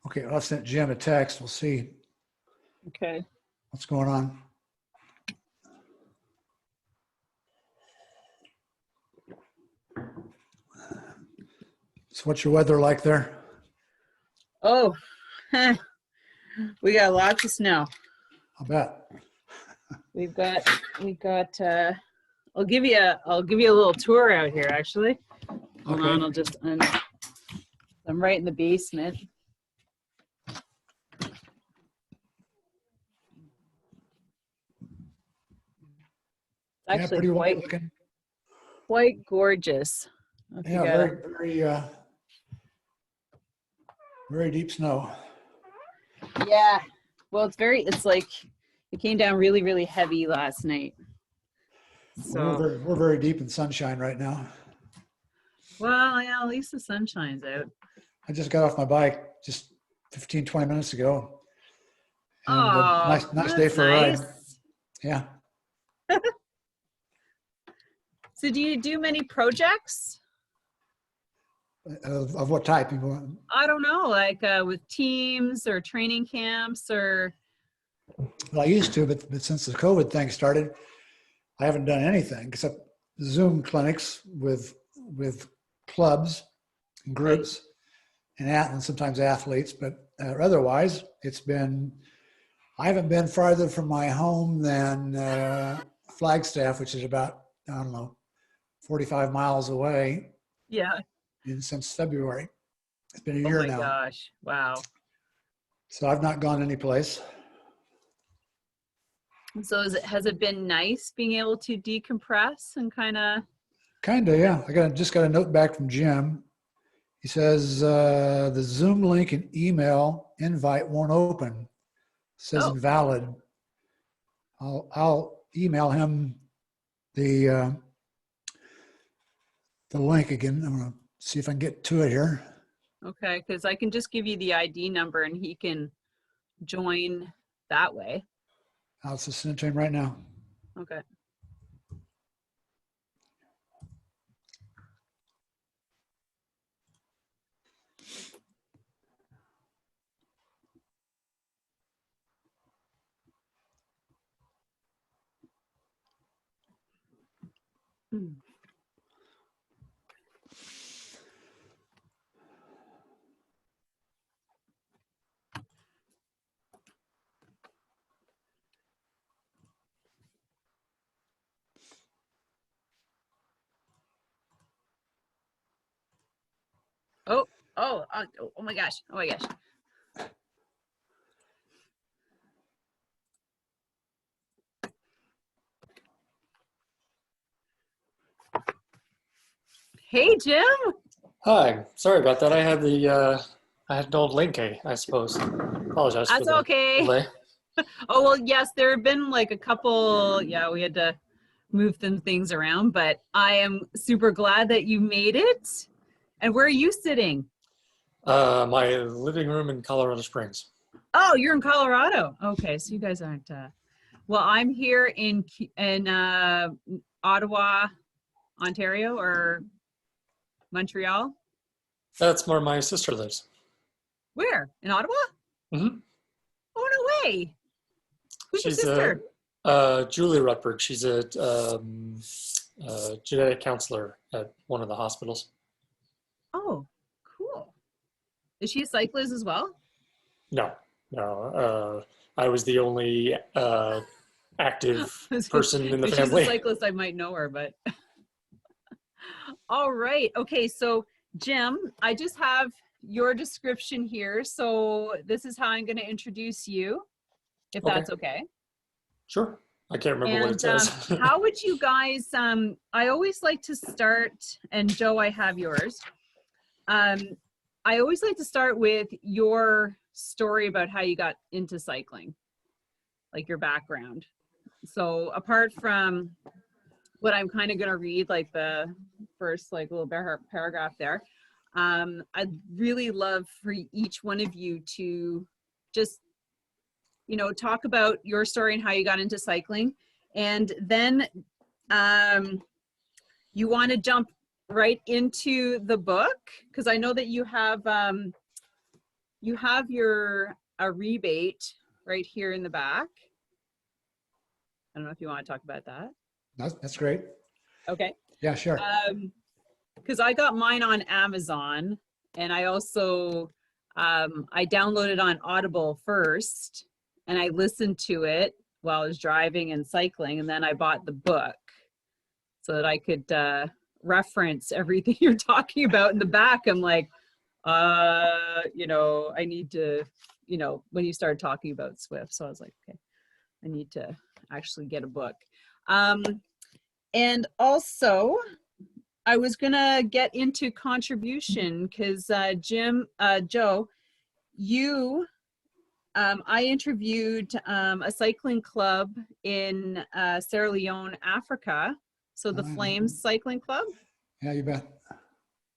Okay, I'll send Jim a text. We'll see Okay. what's going on. So what's your weather like there? Oh, we got lots of snow. I'll bet. We got, I'll give you a little tour out here, actually. Hold Okay. on, I'm right in the basement. Yeah, Actually pretty white looking. quite gorgeous. Yeah, very deep snow. Yeah. Well, it's like it came down really, really heavy last night. So We're very deep in sunshine right now. well, yeah, at least the sun shines out. I just got off my bike just 15, 20 minutes ago. And Oh, nice day for a ride. Yeah. So do you do many projects? Of what type? I don't know, like with teams or training camps or. Well, I used to, but since the COVID thing started, I haven't done anything except Zoom clinics with clubs and groups and sometimes athletes. But otherwise, I haven't been farther from my home than Flagstaff, which is about, I don't know, 45 miles away. Yeah. Since February. It's been a year now. Oh my gosh. Wow. So I've not gone anyplace. So has it been nice being able to decompress and kind of? Yeah. I just got a note back from Jim. He says the Zoom link and email invite won't open. It says invalid. I'll email him the link again. I'm gonna see if I can get to it here. Okay, because I can just give you the ID number and he can join that way. I'll just send it to him right now. Okay. Oh my gosh. Oh my gosh. Hey, Jim. Hi, sorry about that. I had an old link, I suppose. Apologize for That's the okay. delay. Oh, well, yes, there have been like a couple, we had to move some things around, but I am super glad that you made it. And where are you sitting? My living room in Colorado Springs. Oh, you're in Colorado. Okay, so you guys aren't, well, I'm here in Ottawa, Ontario, or Montreal. That's where my sister lives. Where? In Ottawa? Mm-hmm. Oh, no way. Who's your She's sister? Julie Rutberg. She's a genetic counselor at one of the hospitals. Oh, cool. Is she a cyclist as well? No. I was the only active person in the if family. She's a cyclist, I might know her, but. All right. Okay. So Jim, I just have your description here. So this is how I'm going to introduce you, if that's okay. Sure. I can't remember what it says. How would you guys, I always like to start, and Joe, I have yours. I always like to start with your story about how you got into cycling, like your background. So apart from what I'm kind of going to read, like the first like little paragraph there, I'd really love for each one of you to just you know, talk about your story and how you got into cycling. And then you want to jump right into the book, because I know that you have a rebate right here in the back. I don't know if you want to talk about that. That's great. Okay. Yeah, sure. Because I got mine on Amazon, and I also I downloaded on Audible first, and I listened to it while I was driving and cycling, and then I bought the book so that I could reference everything you're talking about in the back. I'm like, you know, I need to, you know, when you started talking about Swift, so I was like, okay, I need to actually get a book. And also, I was gonna get into contribution because Joe, you, I interviewed a cycling club in Sierra Leone, Africa. So the Flames Cycling Club. Yeah, you bet.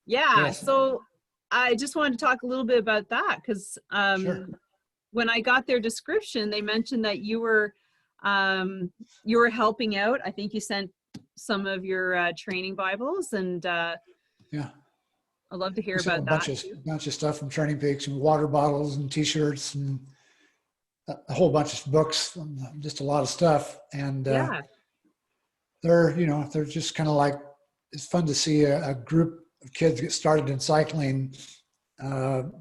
Yeah, Yes. so I just wanted to talk a little bit about that because Sure. when I got their description, they mentioned that you were helping out. I think you sent some of your training Bibles, and Yeah. I'd love to hear So about that. bunch of stuff from Training Peaks, and water bottles and T-shirts and a whole bunch of books, just a lot of stuff. And Yeah, they're just kind of like, it's fun to see a group of kids get started in cycling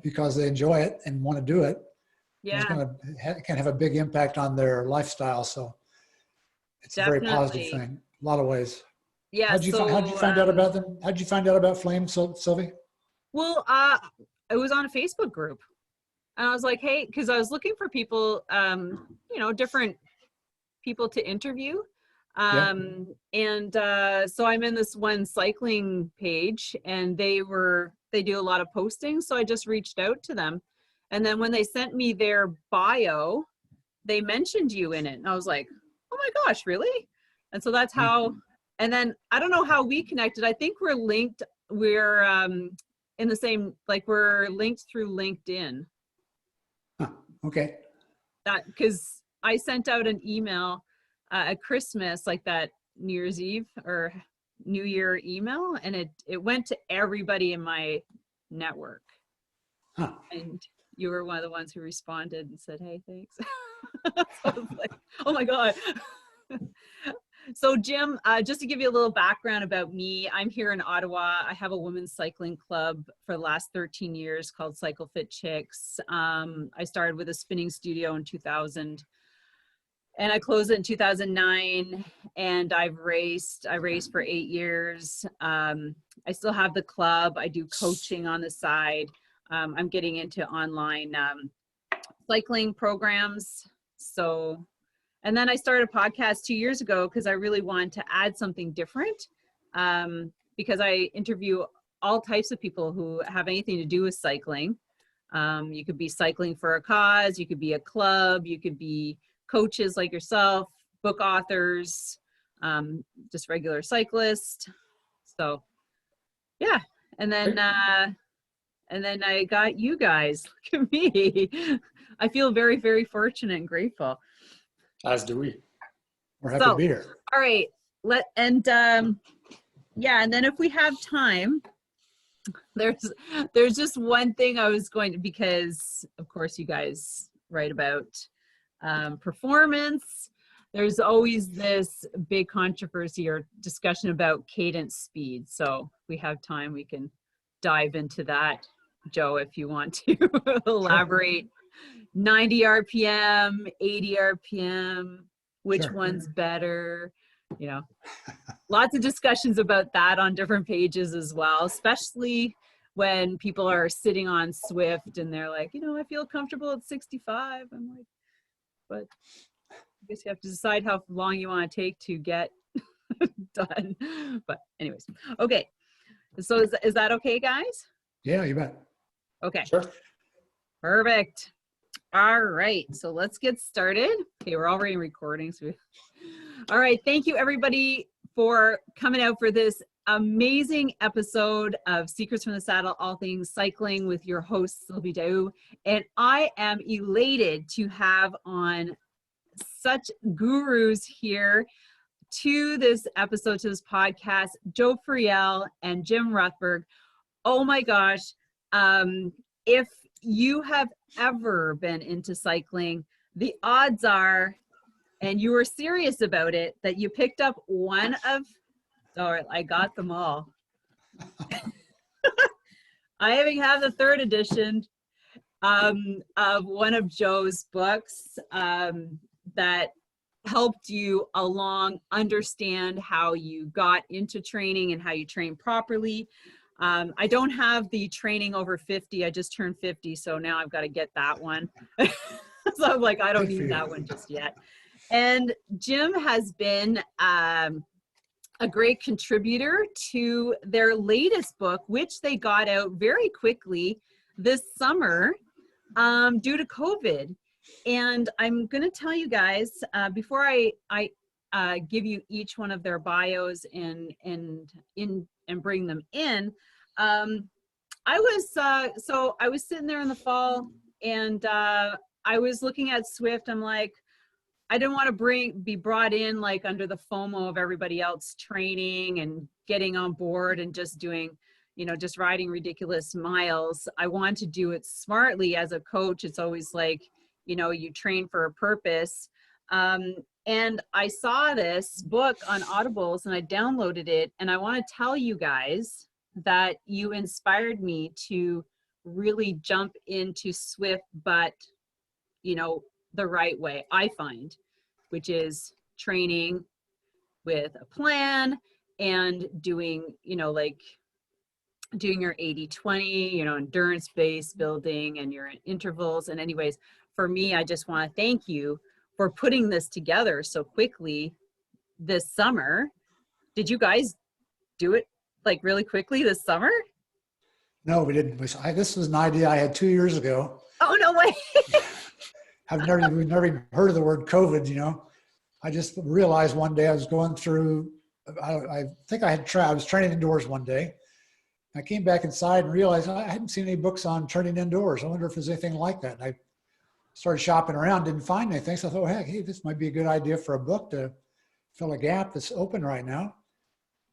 because they enjoy it and want to do it. And it's yeah, going to can have a big impact on their lifestyle. So it's a very positive definitely. thing, a lot of ways. Yeah, How'd you find out about them? How'd you find out about Flame, Sylvie? well, it was on a Facebook group, and I was like, hey, because I was looking for people, you know, different people to interview. Yeah. So I'm in this one cycling page, and they do a lot of postings. So I just reached out to them. And then when they sent me their bio, they mentioned you in it. And I was like, oh my gosh, really? And so that's how, and then I don't know how we connected. I think we're linked. We're in the same, like we're linked through LinkedIn. Huh. Okay. That, because I sent out an email at Christmas, like that New Year's Eve or New Year email, and it went to everybody in my network. Huh. And you were one of the ones who responded and said, hey, thanks. So I was like, oh my God. So Jim, just to give you a little background about me, I'm here in Ottawa. I have a women's cycling club for the last 13 years called Cycle Fit Chicks. I started with a spinning studio in 2000, and I closed it in 2009, and I raced for 8 years. I still have the club. I do coaching on the side. I'm getting into online cycling programs. So, and then I started a podcast 2 years ago because I really wanted to add something different, because I interview all types of people who have anything to do with cycling. You could be cycling for a cause, you could be a club, you could be coaches like yourself, book authors, just regular cyclists. So yeah, and then I got you guys. Look at me. I feel very, very fortunate and grateful. As do we. We're happy to be here. All right, yeah, and then if we have time, there's just one thing I was going to, because of course you guys write about performance. There's always this big controversy or discussion about cadence speed. So if we have time, we can dive into that. Joe, if you want to elaborate. 90 RPM, 80 RPM, which Sure. one's better? You know, lots of discussions about that on different pages as well, especially when people are sitting on Swift and they're like, you know, I feel comfortable at 65. I'm like, but I guess you have to decide how long you want to take to get done. But anyways, okay. So is that okay, guys? Yeah, you bet. Okay. Sure. Perfect. All right, so let's get started. Okay, we're already recording. So all right, thank you everybody for coming out for this amazing episode of Secrets from the Saddle, all things cycling with your host, Sylvie Daou. And I am elated to have on such gurus here to this episode, to this podcast, JOE Friel and Jim Rutberg. Oh my gosh. If you have ever been into cycling, the odds are, and you were serious about it, that you picked up one of, oh, I got them all. I even have the third edition of one of Joe's books that helped you along understand how you got into training and how you train properly. I don't have the training over 50. I just turned 50, so now I've got to get that one. So I'm like, I don't need that one just yet. And Jim has been a great contributor to their latest book, which they got out very quickly this summer due to COVID. And I'm going to tell you guys, before I give you each one of their bios and bring them in, I was sitting there in the fall, and I was looking at Swift. I'm like, I didn't want to be brought in like under the FOMO of everybody else training and getting on board and just doing, just riding ridiculous miles. I want to do it smartly. As a coach, it's always like, you train for a purpose. And I saw this book on Audibles and I downloaded it, and I want to tell you guys that you inspired me to really jump into Swift, but the right way, I find, which is training with a plan and doing, doing your 80-20, endurance based building and your intervals. And anyways, for me, I just want to thank you for putting this together so quickly this summer. Did you guys do it like really quickly this summer? No, we didn't. This was an idea I had 2 years ago. Oh, no way. We've never even heard of the word COVID, I just realized one day I was going through, I think I was training indoors one day. I came back inside and realized I hadn't seen any books on training indoors. I wonder if there's anything like that. And I started shopping around, didn't find anything. So I thought, hey, this might be a good idea for a book to fill a gap that's open right now.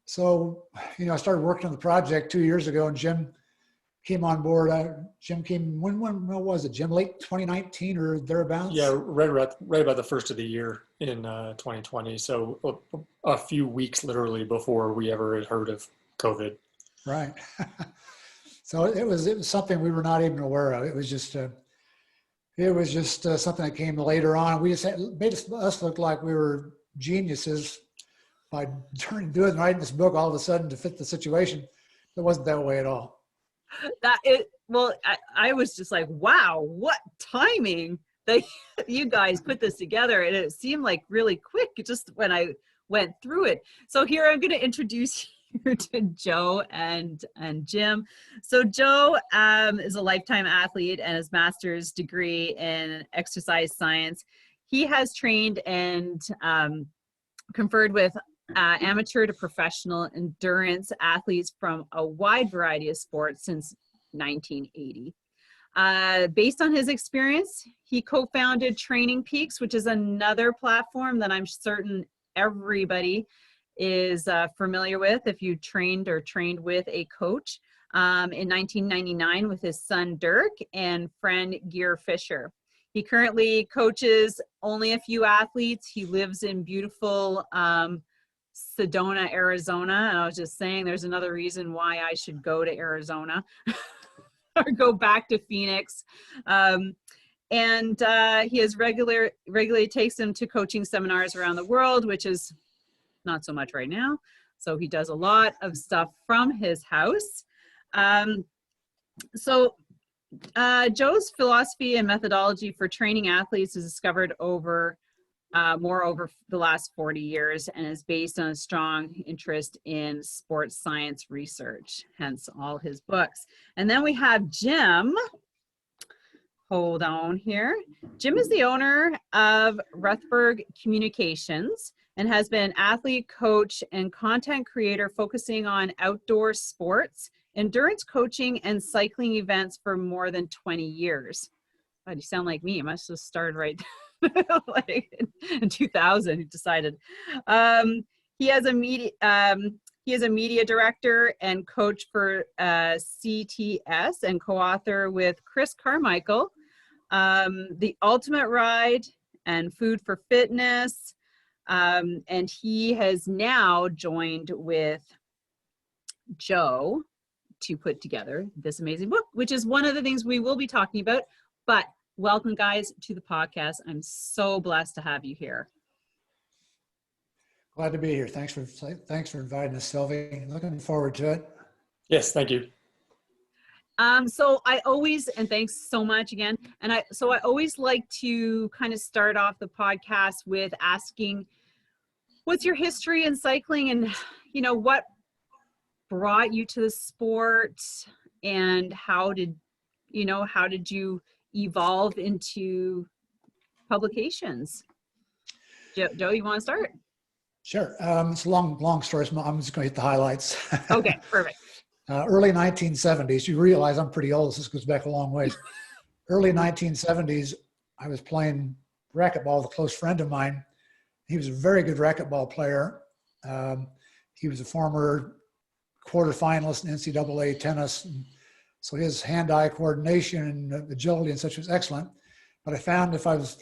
So, I started working on the project 2 years ago, and Jim came on board. Jim came, when was it, Jim? Late 2019 or thereabouts? Yeah, right about the first of the year in 2020. So a few weeks literally before we ever had heard of COVID. Right. So it was something we were not even aware of. It was just something that came later on. We just made us look like we were geniuses by writing this book all of a sudden to fit the situation. It wasn't that way at all. I was just like, wow, what timing that you guys put this together. And it seemed like really quick just when I went through it. So here I'm going to introduce you to Joe and Jim. So Joe is a lifetime athlete and has master's degree in exercise science. He has trained and conferred with amateur to professional endurance athletes from a wide variety of sports since 1980. Based on his experience, he co-founded Training Peaks, which is another platform that I'm certain everybody is familiar with if you trained with a coach, in 1999 with his son Dirk and friend Gear Fisher. He currently coaches only a few athletes. He lives in beautiful Sedona, Arizona. And I was just saying there's another reason why I should go to Arizona or go back to Phoenix. And he has regularly takes them to coaching seminars around the world, which is not so much right now. So he does a lot of stuff from his house. Joe's philosophy and methodology for training athletes is discovered over the last 40 years and is based on a strong interest in sports science research, hence all his books. And then we have Jim. Hold on here. Jim is the owner of Rutberg Communications, and has been athlete, coach, and content creator focusing on outdoor sports, endurance coaching, and cycling events for more than 20 years. God, you sound like me. I must have started right like in 2000. He decided. He has a media director and coach for CTS and co-author with Chris Carmichael, The Ultimate Ride and Food for Fitness. And he has now joined with Joe to put together this amazing book, which is one of the things we will be talking about. But welcome, guys, to the podcast. I'm so blessed to have you here. Glad to be here. Thanks for inviting us, Sylvie. Looking forward to it. Yes, thank you. So I always, and thanks so much again. And I always like to kind of start off the podcast with asking, what's your history in cycling, and what brought you to the sport, and how did you evolve into publications? Joe, you want to start? Sure. It's a long story. So I'm just going to hit the highlights. Okay, perfect. Early 1970s. You realize I'm pretty old. This goes back a long ways. Early 1970s, I was playing racquetball with a close friend of mine. He was a very good racquetball player. He was a former quarterfinalist in NCAA tennis. So his hand-eye coordination and agility and such was excellent. But I found if I was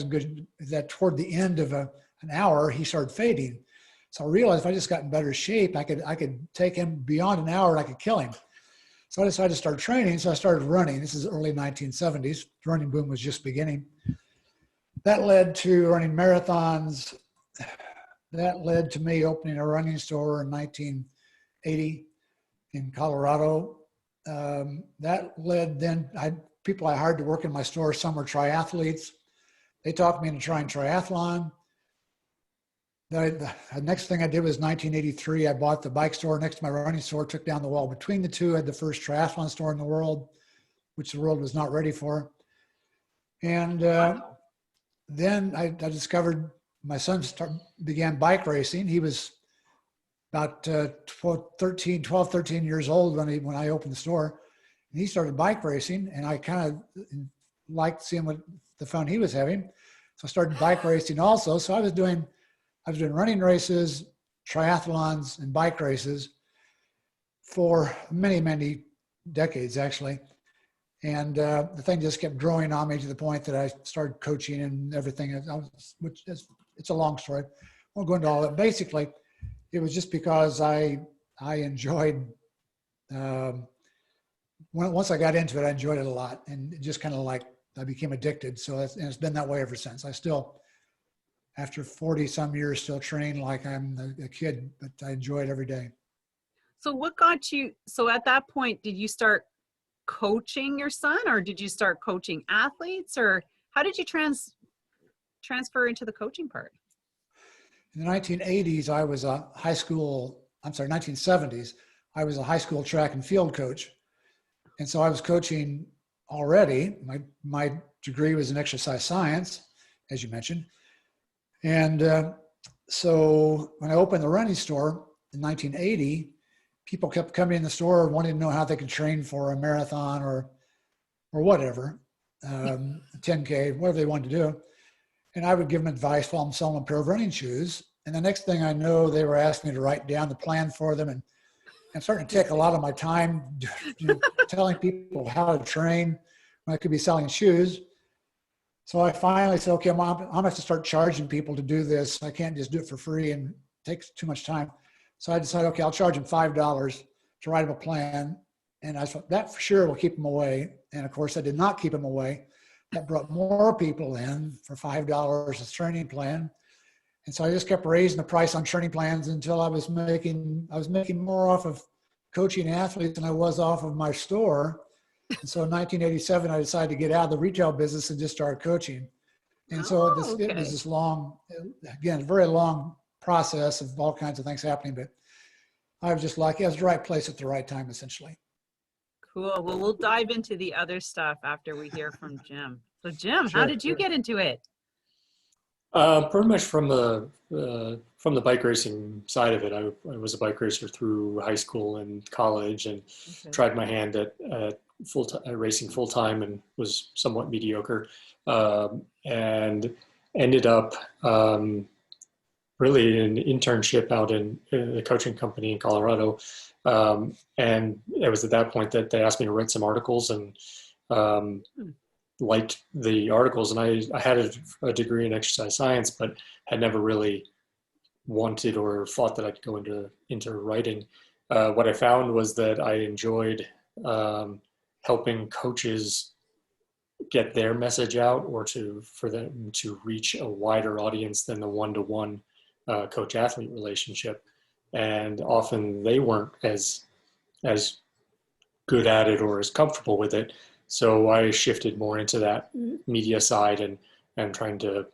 good, that toward the end of an hour, he started fading. So I realized if I just got in better shape, I could take him beyond an hour and I could kill him. So I decided to start training. So I started running. This is early 1970s. The running boom was just beginning. That led to running marathons. That led to me opening a running store in 1980 in Colorado. That led then, people I hired to work in my store, some were triathletes. They talked me into trying triathlon. The next thing I did was 1983. I bought the bike store next to my running store, took down the wall between the two, had the first triathlon store in the world, which the world was not ready for. And then I discovered my son began bike racing. He was about 12, 13 years old when I opened the store. And he started bike racing, and I kind of liked seeing what the fun he was having. So I started bike racing also. So I was doing running races, triathlons, and bike races for many, many decades, actually. And the thing just kept growing on me to the point that I started coaching and everything. It's a long story. I won't go into all that. Basically, it was just because I enjoyed, once I got into it, I enjoyed it a lot. And it just kind of like, I became addicted. So it's been that way ever since. I still, after 40 some years, still train like I'm a kid, but I enjoy it every day. So what got you, so at that point, did you start coaching your son, or did you start coaching athletes, or how did you transfer into the coaching part? In the 1980s, I was a 1970s, I was a high school track and field coach. And so I was coaching already. My degree was in exercise science, as you mentioned. And so when I opened the running store in 1980, people kept coming in the store wanting to know how they could train for a marathon or whatever, 10K, whatever they wanted to do. And I would give them advice while I'm selling a pair of running shoes. And the next thing I know, they were asking me to write down the plan for them. And I'm starting to take a lot of my time telling people how to train when I could be selling shoes. So I finally said, okay, I'm going to have to start charging people to do this. I can't just do it for free and it takes too much time. So I decided, okay, I'll charge them $5 to write them a plan. And I thought that for sure will keep them away. And of course, I did not keep them away. That brought more people in for $5 a training plan. And so I just kept raising the price on training plans until I was making more off of coaching athletes than I was off of my store. And so in 1987, I decided to get out of the retail business and just start coaching. And so it was this long, again, very long process of all kinds of things happening, but I was just like, it was the right place at the right time, essentially. Cool. Well, we'll dive into the other stuff after we hear from Jim. So Jim, how did you get into it? Pretty much from the bike racing side of it. I was a bike racer through high school and college, and Okay. tried my hand at racing full time, and was somewhat mediocre, and ended up really in an internship out in a coaching company in Colorado. And it was at that point that they asked me to write some articles, and um, Hmm. liked the articles. And I had a degree in exercise science, but had never really wanted or thought that I could go into writing. What I found was that I enjoyed helping coaches get their message out, or for them to reach a wider audience than the one-to-one coach athlete relationship. And often they weren't as good at it or as comfortable with it. So I shifted more into that media side, and trying to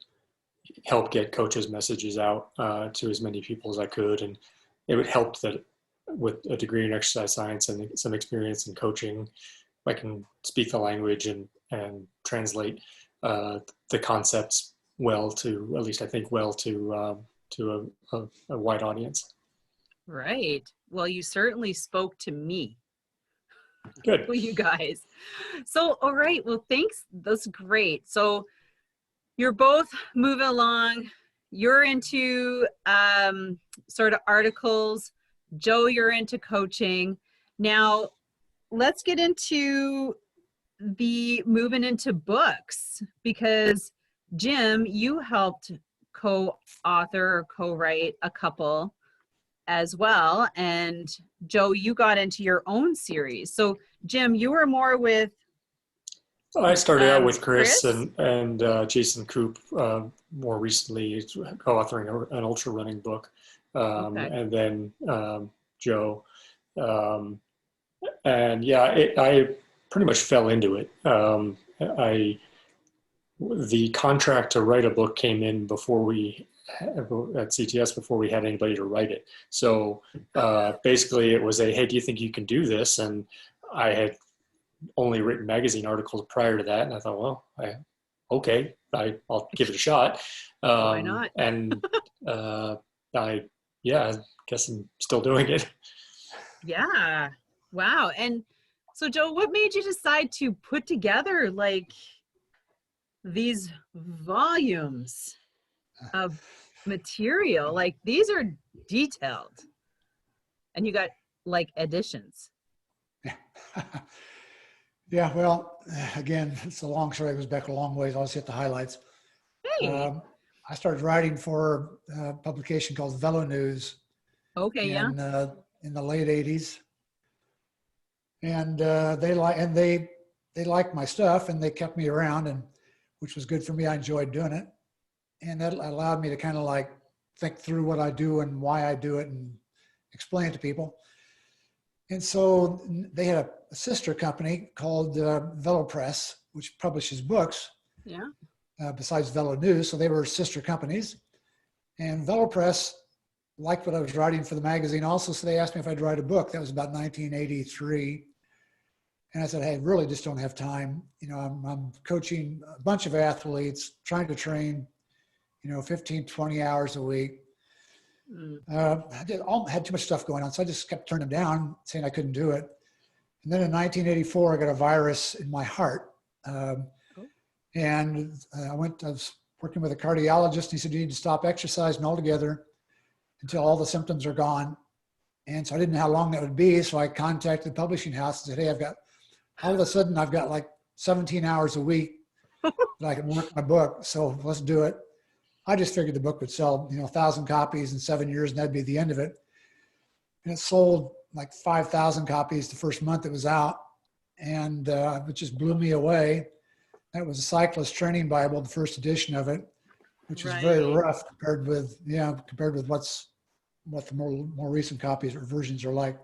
help get coaches' messages out to as many people as I could. And it would help that with a degree in exercise science and some experience in coaching, I can speak the language and translate the concepts well to, at least I think, well to a wide audience. Right. Well, you certainly spoke to me. Good. You guys. So, all right. Well, thanks. That's great. So you're both moving along. You're into sort of articles. Joe, you're into coaching. Now, let's get into the moving into books, because Jim, you helped co-author or co-write a couple as well. And Joe, you got into your own series. So Jim, you were more with I started out with Chris Chris? and Jason Coop, more recently co-authoring an ultra running book, Okay. and then Joe. Um, and yeah, I pretty much fell into it. The contract to write a book came in before we at CTS, before we had anybody to write it. So basically, it was hey, do you think you can do this? And I had only written magazine articles prior to that, and I thought, well, okay, I'll give it a shot. Why not? And I guess I'm still doing it. Yeah. Wow. And so Joe, what made you decide to put together like these volumes of material? Like these are detailed, and you got like editions. Yeah, well, again, it's a long story. It goes back a long ways. I'll just hit the highlights. Hey. I started writing for a publication called Velo News Okay. Yeah. in the late '80s, and they liked my stuff, and they kept me around, and which was good for me. I enjoyed doing it, and that allowed me to kind of like think through what I do and why I do it, and explain it to people. And so they had a sister company called Velo Press, which publishes books Yeah. besides Velo News. So they were sister companies. And Velo Press liked what I was writing for the magazine also. So they asked me if I'd write a book. That was about 1983. And I said, hey, I really just don't have time. You know, I'm coaching a bunch of athletes, trying to train, 15, 20 hours a week. I had too much stuff going on, so I just kept turning them down, saying I couldn't do it. And then in 1984, I got a virus in my heart, and I was working with a cardiologist, and he said, you need to stop exercising altogether until all the symptoms are gone. And so I didn't know how long that would be, so I contacted the publishing house and said, hey, all of a sudden, I've got like 17 hours a week that I can work on a book, so let's do it. I just figured the book would sell, 1,000 copies in 7 years, and that'd be the end of it. And it sold like 5,000 copies the first month it was out, and it just blew me away. That was a Cyclist Training Bible, the first edition of it, which was very rough compared with what the more recent copies or versions are like.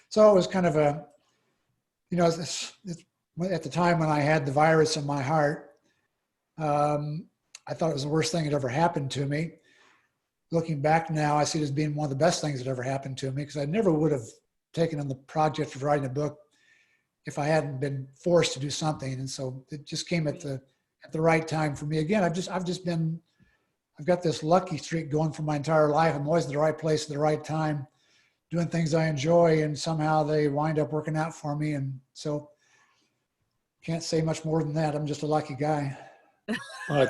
So it was kind of at the time when I had the virus in my heart, I thought it was the worst thing that ever happened to me. Looking back now, I see it as being one of the best things that ever happened to me, because I never would have taken on the project of writing a book if I hadn't been forced to do something. And so it just came at the right time for me. Again, I've just been I've got this lucky streak going for my entire life. I'm always in the right place at the right time, doing things I enjoy, and somehow they wind up working out for me. And so can't say much more than that. I'm just a lucky guy. Well,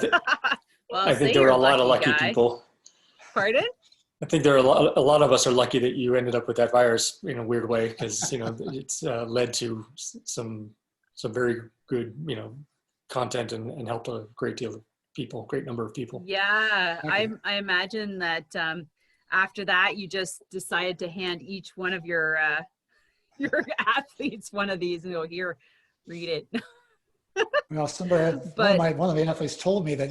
Well, I say think there you're are a lot of lucky guy. people. Pardon? I think there are a lot of us are lucky that you ended up with that virus in a weird way, because it's led to some very good content and helped a great deal of people, great number of people. Yeah, Thank you. I imagine that after that, you just decided to hand each one of your athletes one of these and go, here, read it. Well, somebody had, But one of the athletes told me that,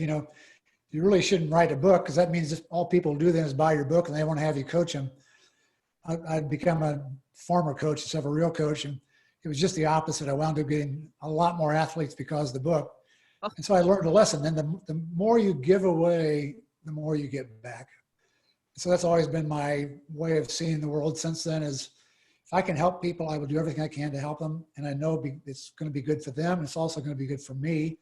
you really shouldn't write a book, because that means that all people do then is buy your book and they want to have you coach them. I'd become a former coach instead of a real coach, and it was just the opposite. I wound up getting a lot more athletes because of the book. Oh. And so I learned a lesson. Then the more you give away, the more you get back. So that's always been my way of seeing the world since then, is if I can help people, I will do everything I can to help them. And I know it's going to be good for them. It's also going to be good for me.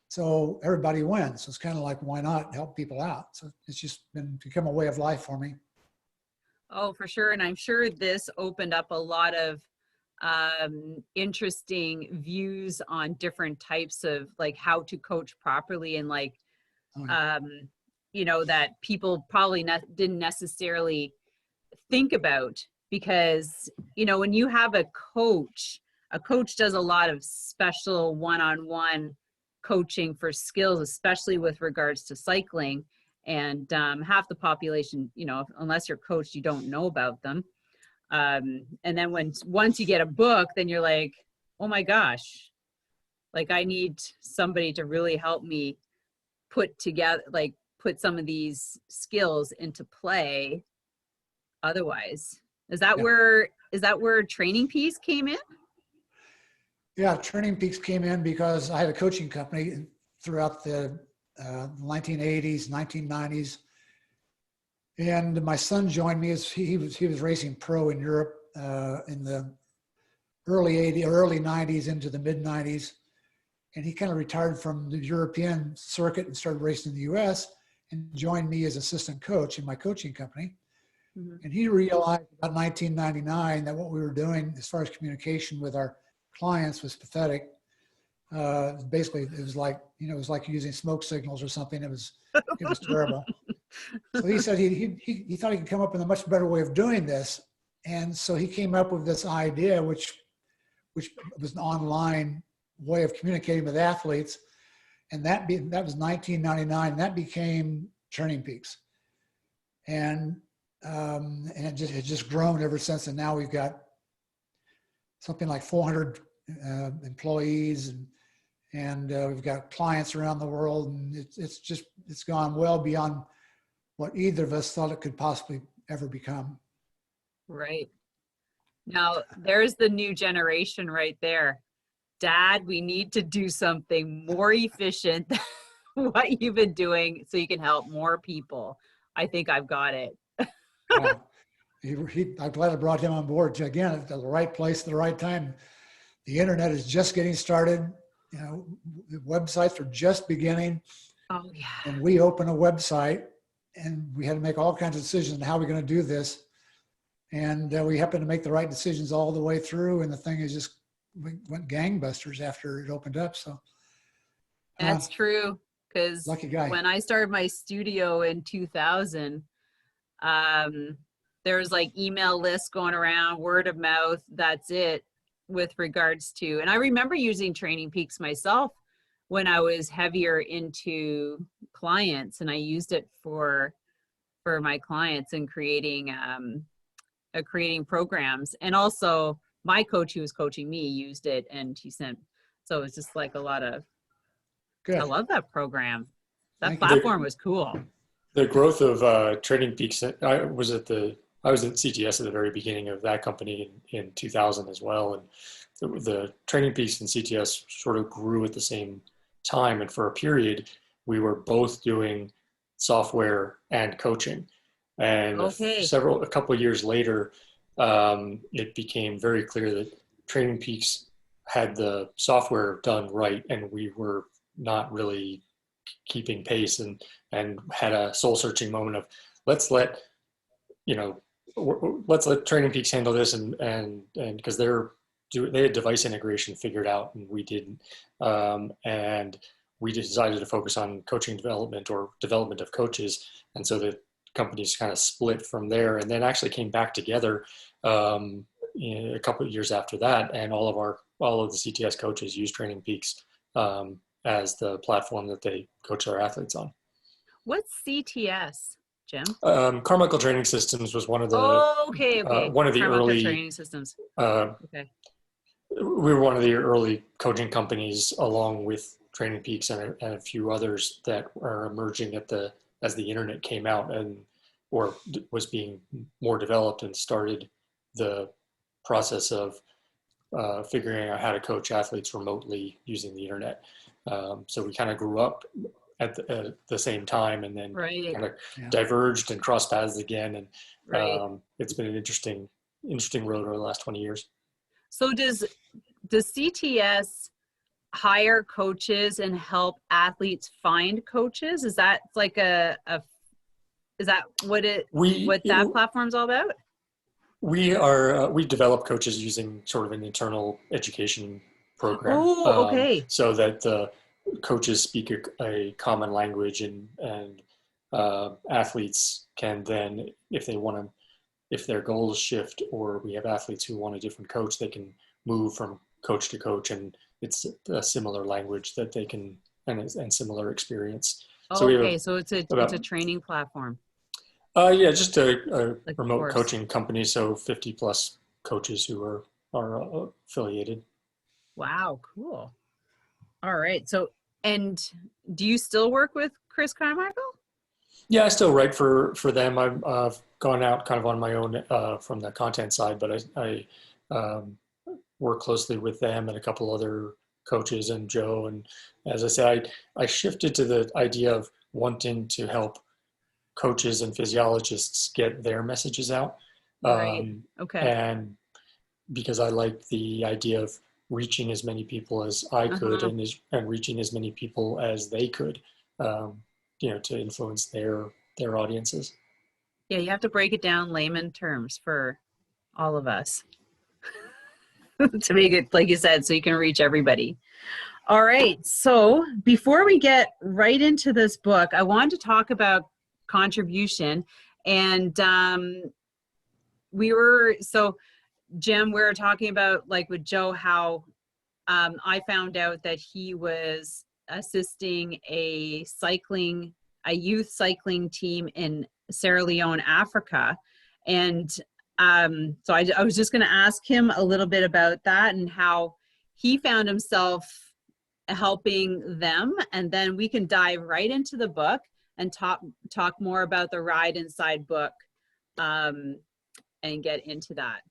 So everybody wins. So it's kind of like, why not help people out? So it's just become a way of life for me. oh, for sure. And I'm sure this opened up a lot of interesting views on different types of like how to coach properly, and like, Oh, yeah. that people probably didn't necessarily think about, because, when you have a coach does a lot of special one-on-one coaching for skills, especially with regards to cycling. And half the population, unless you're coached, you don't know about them. And then once you get a book, then you're like, oh my gosh, like I need somebody to really help me put some of these skills into play. Otherwise, is that where Training Peaks came in? Yeah, Turning Peaks came in because I had a coaching company throughout the 1980s, 1990s. And my son joined me as he was racing pro in Europe in the early 90s into the mid 90s. And he kind of retired from the European circuit and started racing in the US and joined me as assistant coach in my coaching company. Mm-hmm. And he realized about 1999 that what we were doing as far as communication with our clients was pathetic. Basically, it was like using smoke signals or something. It was terrible. So he said he thought he could come up with a much better way of doing this. And so he came up with this idea, which was an online way of communicating with athletes. And that was 1999. And that became Turning Peaks. And it just grown ever since. And now we've got something like 400 employees, and we've got clients around the world, and it's gone well beyond what either of us thought it could possibly ever become. Right. Now, there's the new generation right there. Dad, we need to do something more efficient than what you've been doing so you can help more people. I think I've got it. Yeah. I'm glad I brought him on board. Again, at the right place at the right time. The internet is just getting started. The websites are just beginning. Oh, yeah. And we opened a website, and we had to make all kinds of decisions on how we're going to do this. And we happened to make the right decisions all the way through. And the thing is went gangbusters after it opened up. So that's true. Because lucky guy. When I started my studio in 2000, there was like email lists going around, word of mouth. That's it with regards to, and I remember using Training Peaks myself when I was heavier into clients, and I used it for my clients and creating programs. And also my coach who was coaching me used it, and he sent, so it's just like a lot of, Good. I love that program. That Thank you. platform was cool. The growth of Training Peaks, I was at CTS at the very beginning of that company in 2000 as well. And the Training Peaks and CTS sort of grew at the same time. And for a period, we were both doing software and coaching. And a couple of years later, it became very clear that Training Peaks had the software done right, and we were not really keeping pace, and had a soul searching moment of let's let Training Peaks handle this, and because they had device integration figured out and we didn't, and we decided to focus on coaching development or development of coaches, and so the companies kind of split from there, and then actually came back together a couple of years after that, and all of the CTS coaches use Training Peaks as the platform that they coach their athletes on. What's CTS, Jim? Carmichael Training Systems was one of the one of the Carmichael early Training Systems. Okay. We were one of the early coaching companies, along with Training Peaks and a few others that are emerging as the internet came out or was being more developed, and started the process of figuring out how to coach athletes remotely using the internet. So we kind of grew up at the same time, and then kind of diverged and crossed paths again. And it's been an interesting road over the last 20 years. So does CTS hire coaches and help athletes find coaches? Is that like is that what that platform's all about? We develop coaches using sort of an internal education program. Oh, okay. So that the coaches speak a common language, and athletes can then, if their goals shift, or we have athletes who want a different coach, they can move from coach to coach, and it's a similar language that they can, and similar experience. So it's a training platform. Just a remote coaching company. So 50 plus coaches who are affiliated. Wow, cool. All right. So, and do you still work with Chris Carmichael? Yeah, I still write for them. I've gone out kind of on my own from the content side, but I work closely with them and a couple other coaches and Joe. And as I said, I shifted to the idea of wanting to help coaches and physiologists get their messages out. Right. Okay. And because I like the idea of reaching as many people as I could, and reaching as many people as they could, to influence their audiences. Yeah, you have to break it down layman terms for all of us to make it, like you said, so you can reach everybody. All right. So before we get right into this book, I wanted to talk about contribution. And Jim, we were talking about, like with Joe, how I found out that he was assisting a youth cycling team in Sierra Leone, Africa. And so I was just going to ask him a little bit about that and how he found himself helping them. And then we can dive right into the book and talk more about the Ride Inside book and get into that.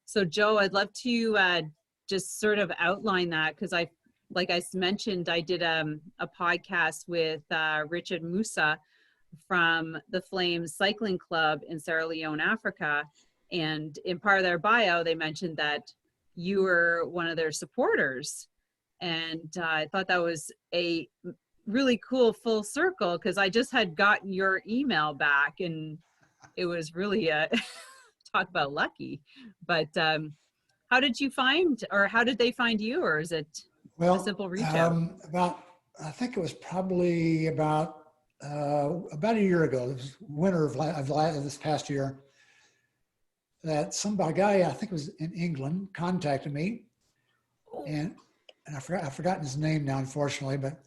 So Joe, I'd love to just sort of outline that, because like I mentioned, I did a podcast with Richard Musa from the Flames Cycling Club in Sierra Leone, Africa. And in part of their bio, they mentioned that you were one of their supporters. And I thought that was a really cool full circle, because I just had gotten your email back, and it was really talk about lucky. But how did you find, or how did they find you, or is it a simple reach out? I think it was probably about a year ago. It was winter of this past year, that a guy, I think it was in England, contacted me, and I've forgotten his name now, unfortunately, but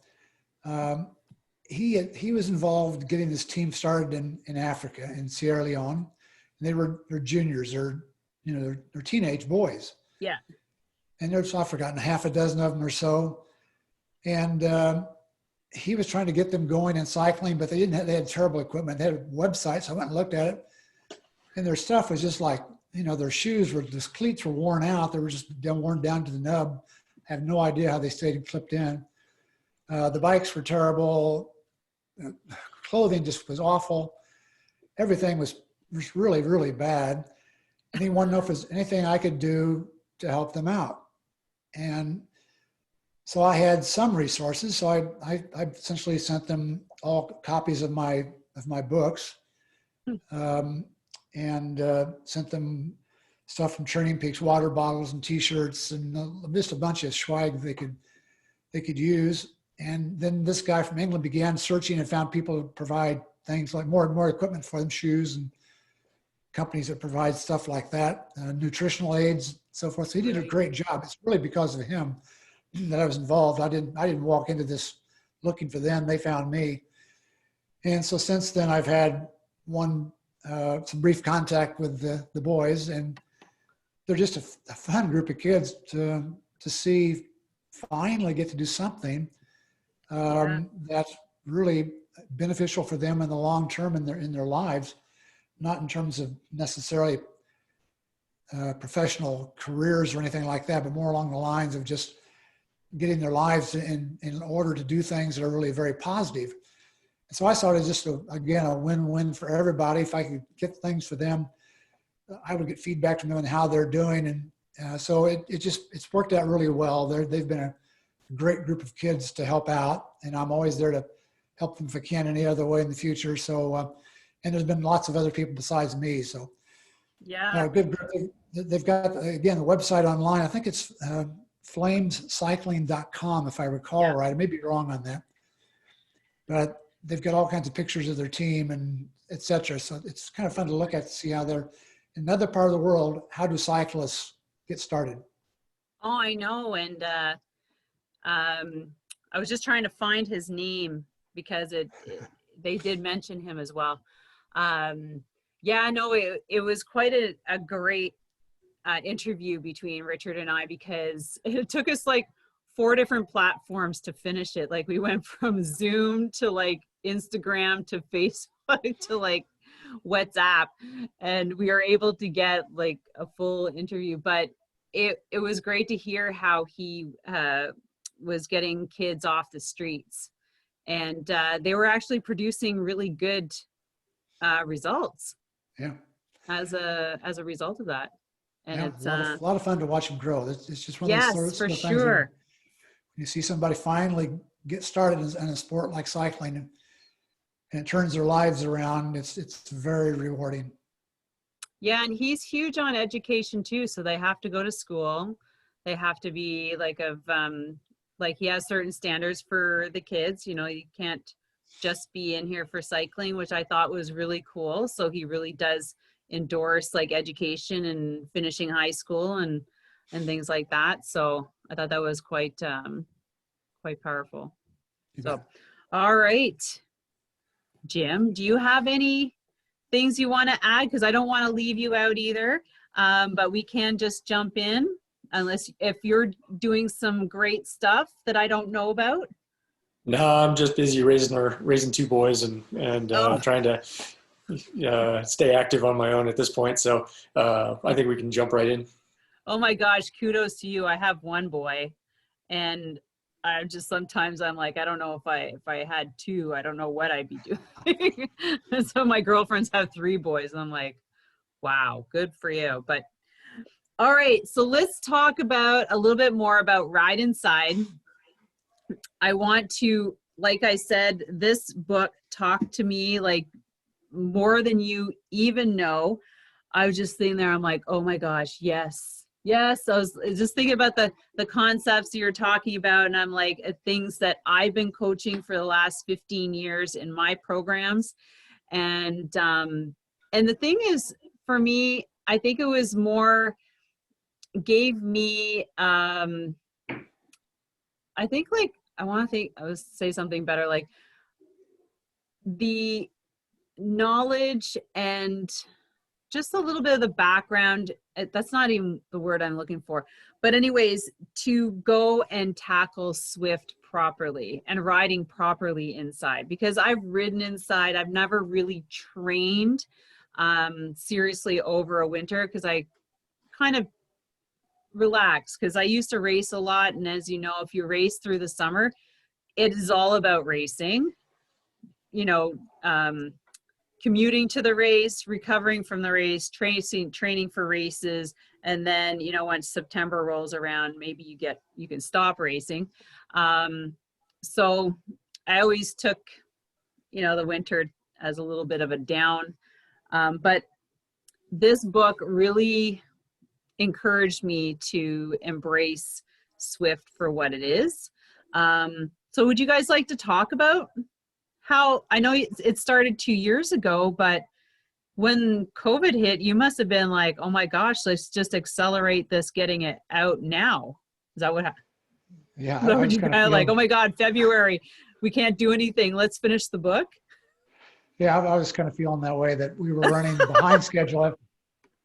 he was involved getting this team started in Africa, in Sierra Leone, and they're juniors, they're teenage boys. Yeah. And I've forgotten half a dozen of them or so, and he was trying to get them going in cycling, but they had terrible equipment. They had a website, so I went and looked at it, and their stuff was just like, their shoes the cleats were worn out. They were just worn down to the nub. I have no idea how they stayed clipped in. The bikes were terrible. Clothing just was awful. Everything was really, really bad. And he wanted to know if there's anything I could do to help them out. And So I had some resources. So I essentially sent them all copies of my books, and sent them stuff from Turning Peaks, water bottles and T-shirts, and just a bunch of swag they could use. And then this guy from England began searching and found people who provide things like more and more equipment for them, shoes, and companies that provide stuff like that, nutritional aids, so forth. So he did a great job. It's really because of him that I was involved. I didn't walk into this looking for them. They found me. And so since then, I've had some brief contact with the boys, and they're just a fun group of kids to see finally get to do something that's really beneficial for them in the long term in their lives, not in terms of necessarily professional careers or anything like that, but more along the lines of just getting their lives in order to do things that are really very positive. And so I saw it as just again a win-win for everybody. If I could get things for them, I would get feedback from them on how they're doing, and so it's worked out really well. They've been a great group of kids to help out, and I'm always there to help them if I can any other way in the future. So, and there's been lots of other people besides me. So, Yeah. good group. They've got, again, the website online. I think it's flamescycling.com, if I recall right. I may be wrong on that, but they've got all kinds of pictures of their team and et cetera. So it's kind of fun to look at to see how they're in another part of the world. How do cyclists get started? Oh, I know. And I was just trying to find his name because they did mention him as well. Yeah, no, it was quite a great interview between Richard and I, because it took us like 4 different platforms to finish it. Like we went from Zoom to like Instagram to Facebook to like WhatsApp, and we were able to get like a full interview. But it was great to hear how he was getting kids off the streets, and they were actually producing really good results. Yeah. As a result of that. And it's a lot of fun to watch them grow. It's just one of those yes, for things sure. You see somebody finally get started in a sport like cycling, and it turns their lives around. It's very rewarding. Yeah, and he's huge on education too. So they have to go to school. They have to be like he has certain standards for the kids. You know, you can't just be in here for cycling, which I thought was really cool. So he really does endorse like education and finishing high school and things like that. So I thought that was quite powerful. So, all right, Jim, do you have any things you want to add? Because I don't want to leave you out either, but we can just jump in if you're doing some great stuff that I don't know about. No, I'm just busy raising 2 boys and trying to stay active on my own at this point. So I think we can jump right in. Oh my gosh, kudos to you. I have 1 boy, and I just sometimes I'm like, I don't know if I had 2, I don't know what I'd be doing. So my girlfriends have 3 boys, and I'm like, wow, good for you. But all right, so let's talk about a little bit more about Ride Inside. I want to, like I said, this book talked to me like more than you even know. I was just sitting there, I'm like, oh my gosh, yes. I was just thinking about the concepts you're talking about, and I'm like, things that I've been coaching for the last 15 years in my programs. And the thing is, for me, I think it was more, gave me, I think like, I would say something better, like the knowledge and just a little bit of the background. That's not even the word I'm looking for. But anyways, to go and tackle Swift properly and riding properly inside, because I've ridden inside. I've never really trained seriously over a winter, because I kind of relax, because I used to race a lot. And as you know, if you race through the summer, it is all about racing, you know, commuting to the race, recovering from the race, training for races. And then, you know, once September rolls around, maybe you can stop racing. So I always took, the winter as a little bit of a down. But this book really encouraged me to embrace Swift for what it is. So would you guys like to talk about how, I know it started 2 years ago, but when COVID hit, you must have been like, oh my gosh, let's just accelerate this, getting it out now. Is that what happened? Yeah, Is that I what was you kind kind of of like, oh feeling, my God, February, we can't do anything. Let's finish the book. yeah, I was kind of feeling that way, that we were running behind schedule.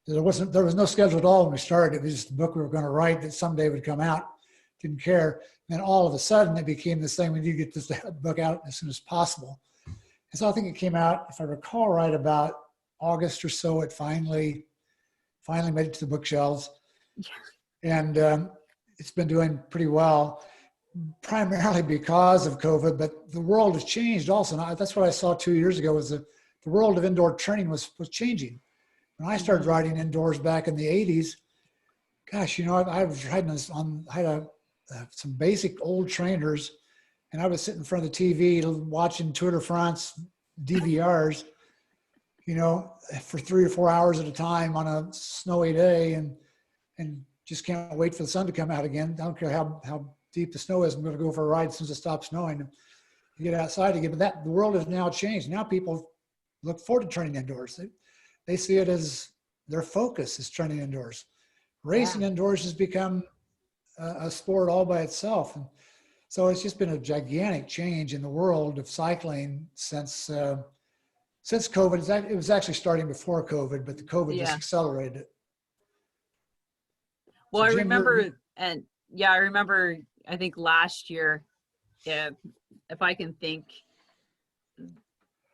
There was no schedule at all when we started. It was just a book we were going to write that someday would come out. Didn't care. And then all of a sudden it became this thing, we need to get this book out as soon as possible. And so I think it came out, if I recall right, about August or so. It finally made it to the bookshelves. And it's been doing pretty well, primarily because of COVID, but the world has changed also. And that's what I saw 2 years ago, was the world of indoor training was changing. When I started riding indoors back in the 80s, gosh, I was riding this I had some basic old trainers, and I would sit in front of the TV watching Tour de France DVRs, for 3 or 4 hours at a time on a snowy day, and just can't wait for the sun to come out again. I don't care how deep the snow is. I'm going to go for a ride as soon as it stops snowing and get outside again. But the world has now changed. Now people look forward to training indoors. They see it as their focus is training indoors. Racing indoors has become a sport all by itself. And so it's just been a gigantic change in the world of cycling since COVID. It was actually starting before COVID, but the COVID just accelerated it. Well, So I Jim, remember, I think last year, if I can think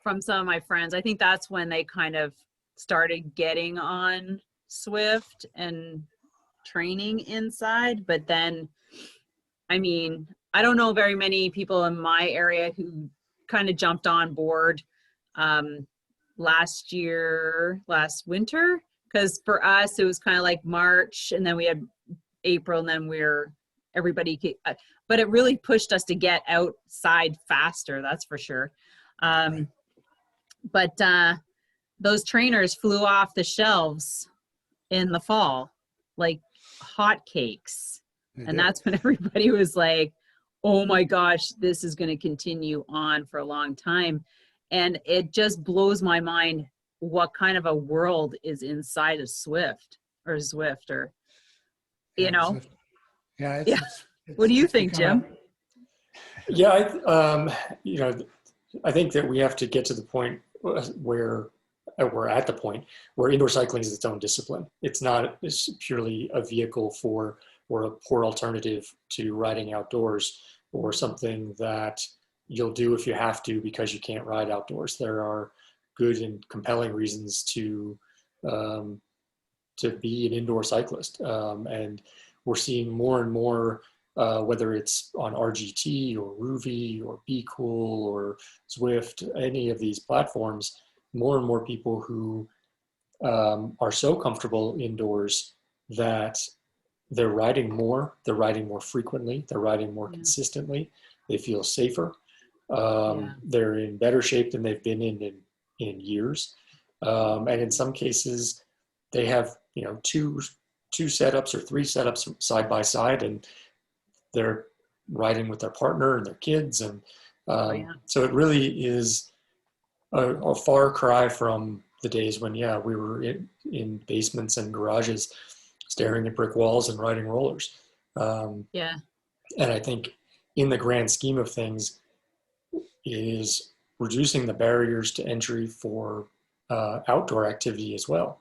from some of my friends, I think that's when they kind of started getting on Swift and training inside. But then, I don't know very many people in my area who kind of jumped on board last winter, because for us it was kind of like March, and then we had April, and then but it really pushed us to get outside faster, that's for sure. But those trainers flew off the shelves in the fall like hotcakes, and that's when everybody was like, oh my gosh, this is going to continue on for a long time. And it just blows my mind what kind of a world is inside of Swift. Yeah. What do you think, Jim? I think that we have to get to the point where we're at the point where indoor cycling is its own discipline. It's purely a vehicle or a poor alternative to riding outdoors, or something that you'll do if you have to because you can't ride outdoors. There are good and compelling reasons to be an indoor cyclist, and we're seeing more and more, whether it's on RGT or Ruvi or Be Cool or Zwift, any of these platforms, more and more people who are so comfortable indoors that they're riding more frequently, they're riding more consistently, they feel safer, they're in better shape than they've been in years, and in some cases they have two setups or 3 setups side by side, and they're riding with their partner and their kids, and so it really is a far cry from the days when we were in basements and garages staring at brick walls and riding rollers. And I think in the grand scheme of things is reducing the barriers to entry for outdoor activity as well,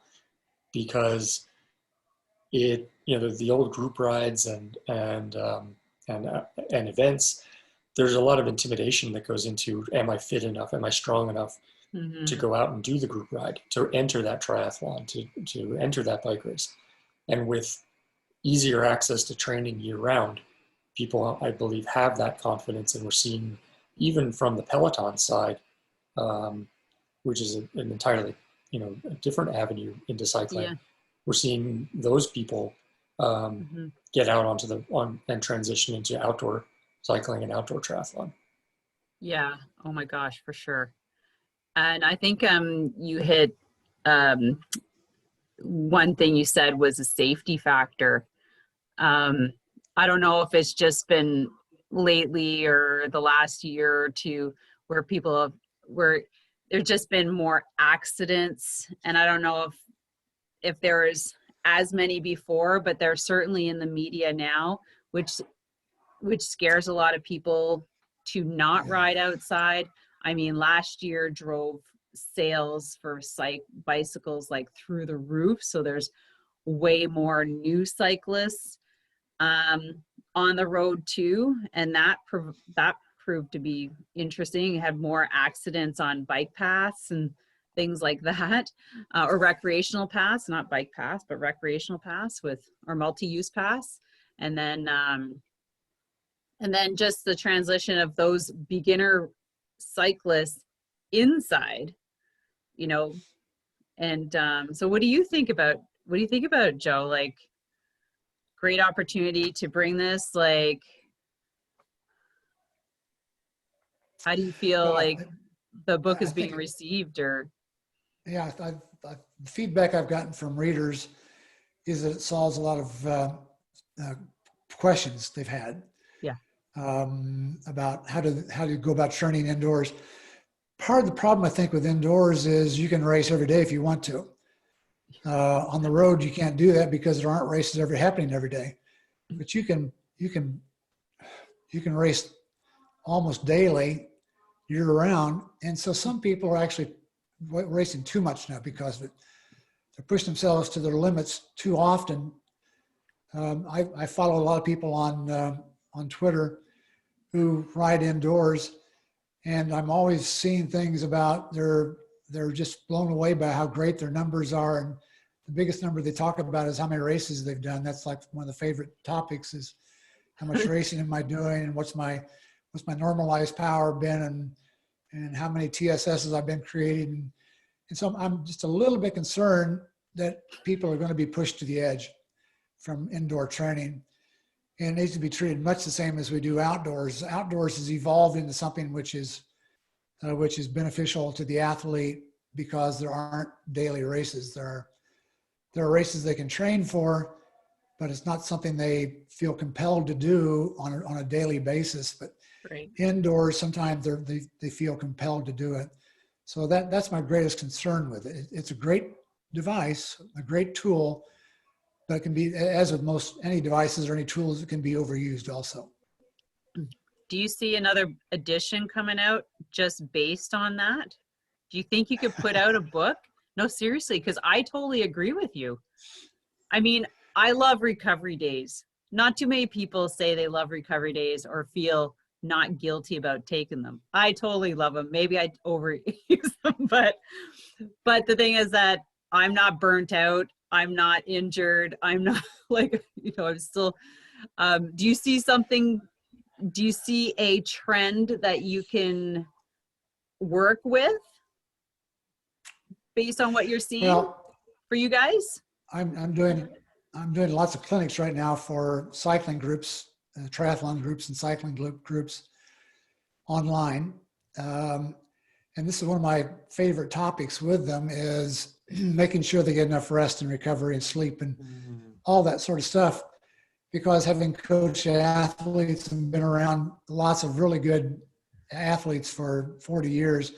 because the old group rides and events, there's a lot of intimidation that goes into, am I fit enough? Am I strong enough to go out and do the group ride, to enter that triathlon, to enter that bike race? And with easier access to training year round, people, I believe, have that confidence. And we're seeing, even from the Peloton side, which is an entirely, a different avenue into cycling. We're seeing those people get out and transition into outdoor cycling and outdoor triathlon. Yeah. Oh my gosh, for sure. And I think you hit one thing you said was a safety factor. I don't know if it's just been lately or the last year or two where where there's just been more accidents, and I don't know if there's as many before, but they're certainly in the media now, which scares a lot of people to not ride outside. I mean, last year drove sales for bicycles like through the roof, so there's way more new cyclists on the road too, and that proved to be interesting. You had more accidents on bike paths and things like that, or recreational paths, not bike paths, but recreational paths or multi-use paths. And then just the transition of those beginner cyclists inside, you know. And so what do you think about it, Joe? Like, great opportunity to bring this, like, how do you feel like the book is being received? Or yeah, the feedback I've gotten from readers is that it solves a lot of questions they've had. Yeah. About how to go about training indoors. Part of the problem, I think, with indoors is you can race every day if you want to. On the road, you can't do that because there aren't races happening every day. But you can race almost daily, year round. And so some people are actually racing too much now because of it. They're pushing themselves to their limits too often. I follow a lot of people on Twitter who ride indoors, and I'm always seeing things about they're just blown away by how great their numbers are. And the biggest number they talk about is how many races they've done. That's like one of the favorite topics, is how much racing am I doing, and what's my normalized power been, and how many TSSs I've been creating. And so I'm just a little bit concerned that people are going to be pushed to the edge from indoor training. And it needs to be treated much the same as we do outdoors. Outdoors has evolved into something which is beneficial to the athlete because there aren't daily races. There are races they can train for, but it's not something they feel compelled to do on a daily basis. But right. Indoors, sometimes they feel compelled to do it. So that's my greatest concern with it. It's a great device, a great tool, but it can be, as with most any devices or any tools, it can be overused also. Do you see another edition coming out just based on that? Do you think you could put out a book? No, seriously, because I totally agree with you. I mean, I love recovery days. Not too many people say they love recovery days or feel not guilty about taking them. I totally love them. Maybe I overuse them, but the thing is that I'm not burnt out. I'm not injured. I'm not like, I'm still, do you see a trend that you can work with based on what you're seeing for you guys? I'm doing lots of clinics right now for cycling groups, triathlon groups and cycling groups online. And this is one of my favorite topics with them, is making sure they get enough rest and recovery and sleep and all that sort of stuff. Because having coached athletes and been around lots of really good athletes for 40 years,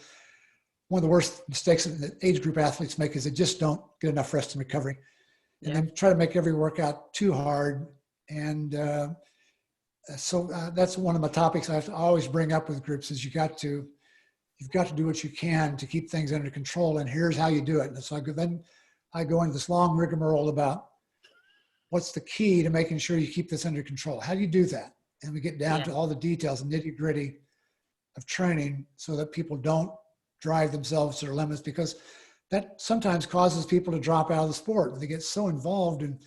one of the worst mistakes that age group athletes make is they just don't get enough rest and recovery. And they try to make every workout too hard. And so that's one of my topics I have to always bring up with groups, is you've got to do what you can to keep things under control. And here's how you do it. And so I go into this long rigmarole about what's the key to making sure you keep this under control. How do you do that? And we get down to all the details and nitty gritty of training so that people don't drive themselves to their limits, because that sometimes causes people to drop out of the sport. They get so involved in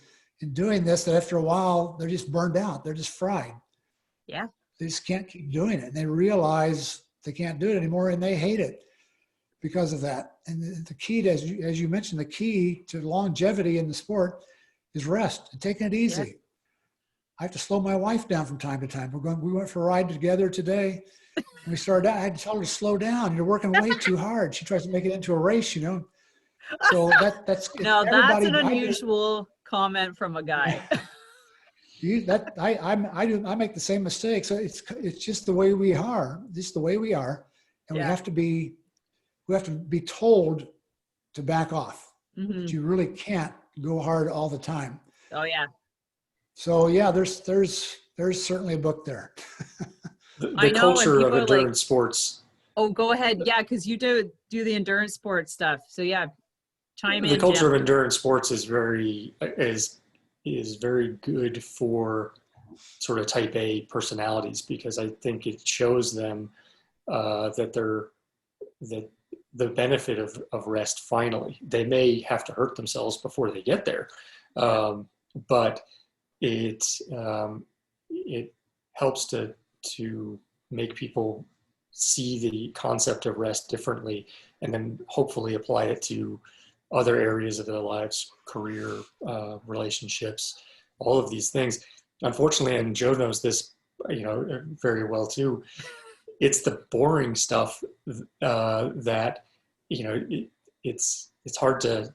doing this that after a while, they're just burned out. They're just fried. Yeah. They just can't keep doing it. And they realize they can't do it anymore, and they hate it because of that. And the key to, as you mentioned, the key to longevity in the sport is rest and taking it easy. I have to slow my wife down from time to time. We went for a ride together today. And we started out, I had to tell her to slow down. You're working way too hard. She tries to make it into a race, you know? So that's No, that's everybody. an unusual comment from a guy. I make the same mistake. So it's just the way we are, just the way we are. And we have to be told to back off. Mm-hmm. But you really can't go hard all the time. Oh yeah. So yeah, there's certainly a book there. The culture of endurance sports. Oh, go ahead. Yeah, because you do the endurance sports stuff. So yeah, chime in. The culture Jim. of endurance sports is very good for sort of type A personalities, because I think it shows them that the benefit of rest. Finally, they may have to hurt themselves before they get there, but it helps to make people see the concept of rest differently, and then hopefully apply it to other areas of their lives, career, relationships, all of these things. Unfortunately, and Joe knows this, very well too, it's the boring stuff that, it's hard to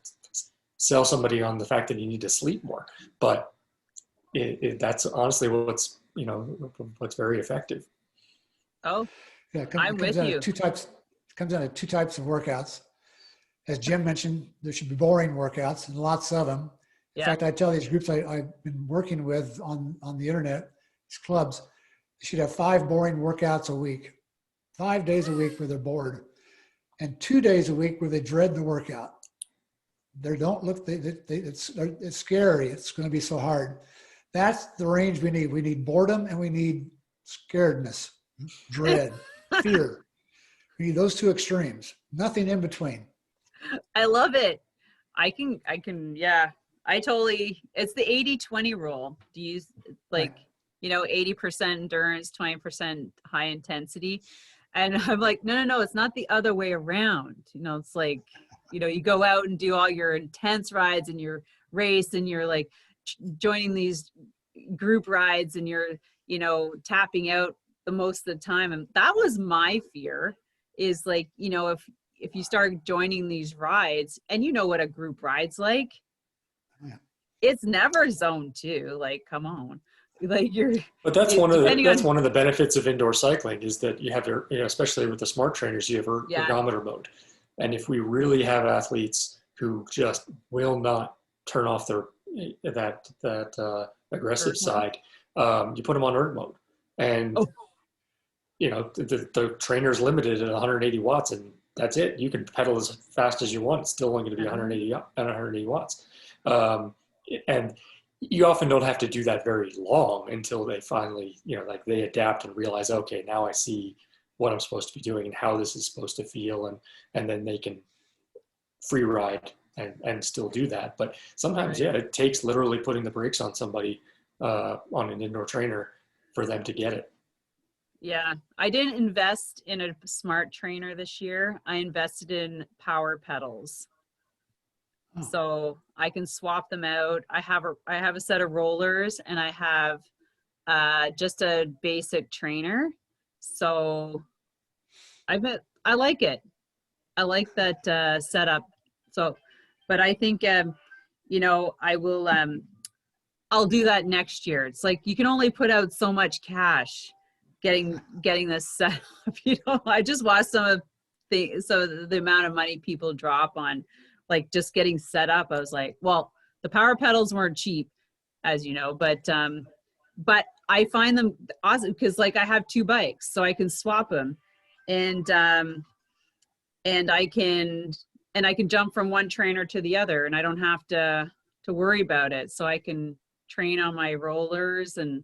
sell somebody on the fact that you need to sleep more, but that's honestly what's very effective. Oh, yeah, I'm with you. It comes down to two types of workouts. As Jim mentioned, there should be boring workouts, and lots of them. In fact, I tell these groups I've been working with on the internet, these clubs, they should have 5 boring workouts a week, 5 days a week where they're bored, and 2 days a week where they dread the workout. It's scary. It's going to be so hard. That's the range we need. We need boredom, and we need scaredness, dread, fear. We need those 2 extremes. Nothing in between. I love it. I can, yeah. It's the 80-20 rule. Do you 80% endurance, 20% high intensity? And I'm like, no, it's not the other way around. It's like, you go out and do all your intense rides and your race, and you're like joining these group rides, and you're, tapping out the most of the time. And that was my fear, is like, if you start joining these rides, and what a group ride's like, it's never zone 2. Like, come on. Like but that's one of the benefits of indoor cycling, is that you have your, especially with the smart trainers, you have ergometer mode. And if we really have athletes who just will not turn off that aggressive side, you put them on erg mode, and the trainer's limited at 180 watts, and that's it. You can pedal as fast as you want. It's still only going to be 180 watts. And you often don't have to do that very long until they finally, they adapt and realize, okay, now I see what I'm supposed to be doing and how this is supposed to feel. And then they can free ride and still do that. But sometimes, it takes literally putting the brakes on somebody, on an indoor trainer, for them to get it. Yeah, I didn't invest in a smart trainer this year. I invested in power pedals. Oh. So I can swap them out. I have a set of rollers, and I have just a basic trainer. So I like it. I like that setup. So, but I think I will. I'll do that next year. It's like you can only put out so much cash getting this set up. I just watched some of the amount of money people drop on like just getting set up. I was like, well, the power pedals weren't cheap, as you know, but I find them awesome because like I have 2 bikes, so I can swap them, and I can jump from one trainer to the other, and I don't have to worry about it. So I can train on my rollers and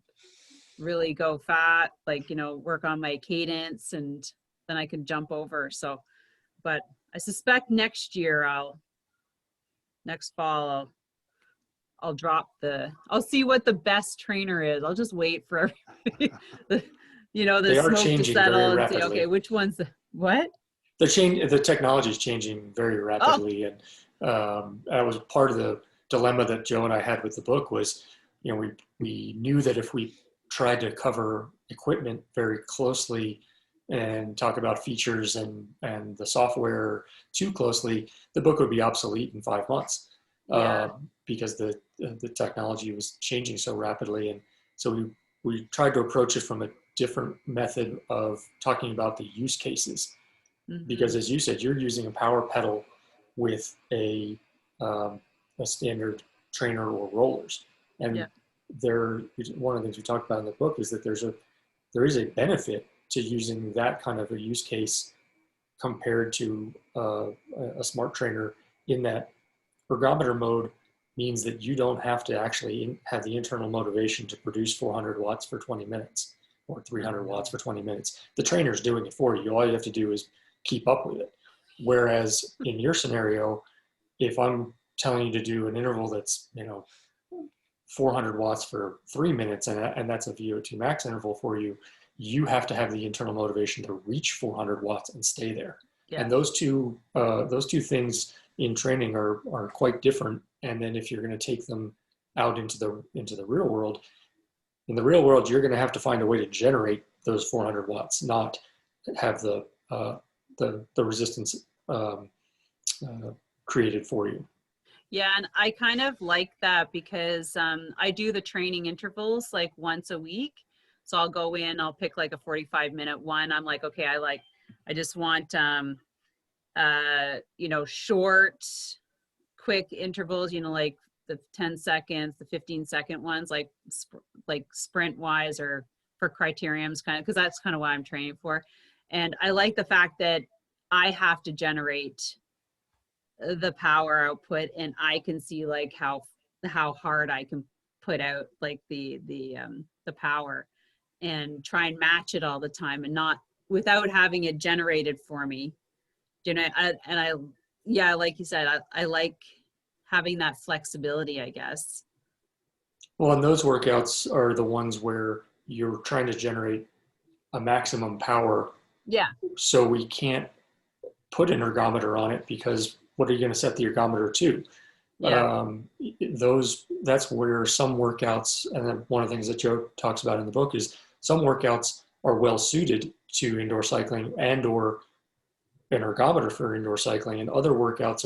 really go fat, like, work on my cadence, and then I can jump over. So, but I suspect next fall, I'll drop I'll see what the best trainer is. I'll just wait for everybody, the smoke to settle and see, okay, which one's what? The technology is changing very rapidly. And that was part of the dilemma that Joe and I had with the book, was we knew that if we tried to cover equipment very closely and talk about features and the software too closely, the book would be obsolete in 5 months. Yeah. Because the technology was changing so rapidly. And so we tried to approach it from a different method of talking about the use cases. Mm-hmm. Because as you said, you're using a power pedal with a standard trainer or rollers. And one of the things we talked about in the book is that there is a benefit to using that kind of a use case compared to a smart trainer, in that ergometer mode means that you don't have to actually have the internal motivation to produce 400 watts for 20 minutes or 300 watts for 20 minutes. The trainer's doing it for you. All you have to do is keep up with it. Whereas in your scenario, if I'm telling you to do an interval that's, 400 watts for 3 minutes, and that's a VO2 max interval for you, you have to have the internal motivation to reach 400 watts and stay there. Yeah. And those two things in training are quite different. And then if you're going to take them out into the real world, in the real world, you're going to have to find a way to generate those 400 watts, not have the resistance created for you. Yeah, and I kind of like that because I do the training intervals like once a week. So I'll go in, I'll pick like a 45-minute one. I'm like, okay, I just want short, quick intervals, like the 10 seconds, the 15-second ones, like sprint wise or for criteriums, kind of, because that's kind of what I'm training for. And I like the fact that I have to generate the power output, and I can see like how hard I can put out like the power, and try and match it all the time, and not without having it generated for me. Like you said, I like having that flexibility, I guess. Well, and those workouts are the ones where you're trying to generate a maximum power. Yeah. So we can't put an ergometer on it, because what are you going to set the ergometer to? Yeah. That's where some workouts, and then one of the things that Joe talks about in the book is some workouts are well suited to indoor cycling and or an ergometer for indoor cycling, and other workouts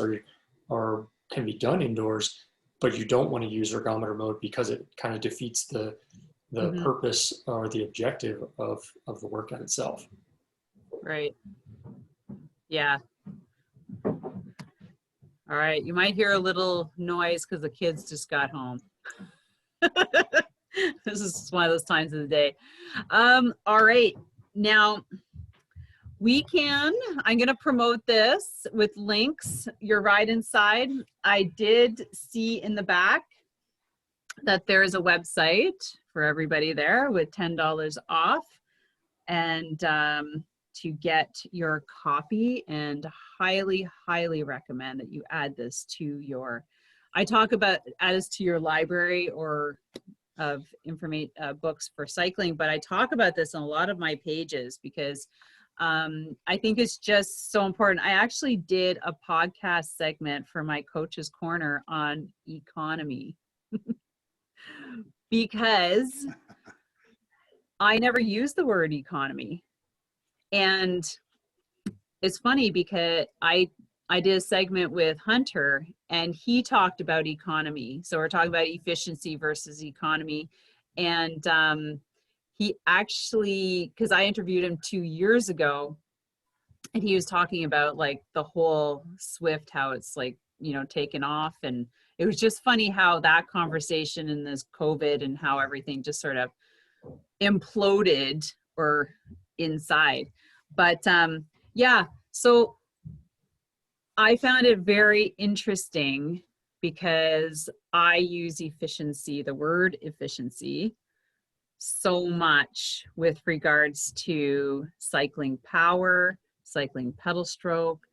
can be done indoors, but you don't want to use ergometer mode because it kind of defeats the Mm-hmm. purpose or the objective of the workout itself. Right. Yeah. All right. You might hear a little noise because the kids just got home. This is one of those times of the day. All right. Now, I'm going to promote this with links. Your Ride Inside. I did see in the back that there is a website for everybody there with $10 off, and to get your copy, and highly, highly recommend that you add this to your, add this to your library or of books for cycling, but I talk about this on a lot of my pages because I think it's just so important. I actually did a podcast segment for my Coach's Corner on economy because I never used the word economy. And it's funny because I did a segment with Hunter, and he talked about economy. So we're talking about efficiency versus economy. And he actually, because I interviewed him 2 years ago, and he was talking about like the whole Swift, how it's like, taken off. And it was just funny how that conversation and this COVID and how everything just sort of imploded or inside. But so I found it very interesting because I use efficiency, the word efficiency, so much with regards to cycling power, cycling pedal stroke.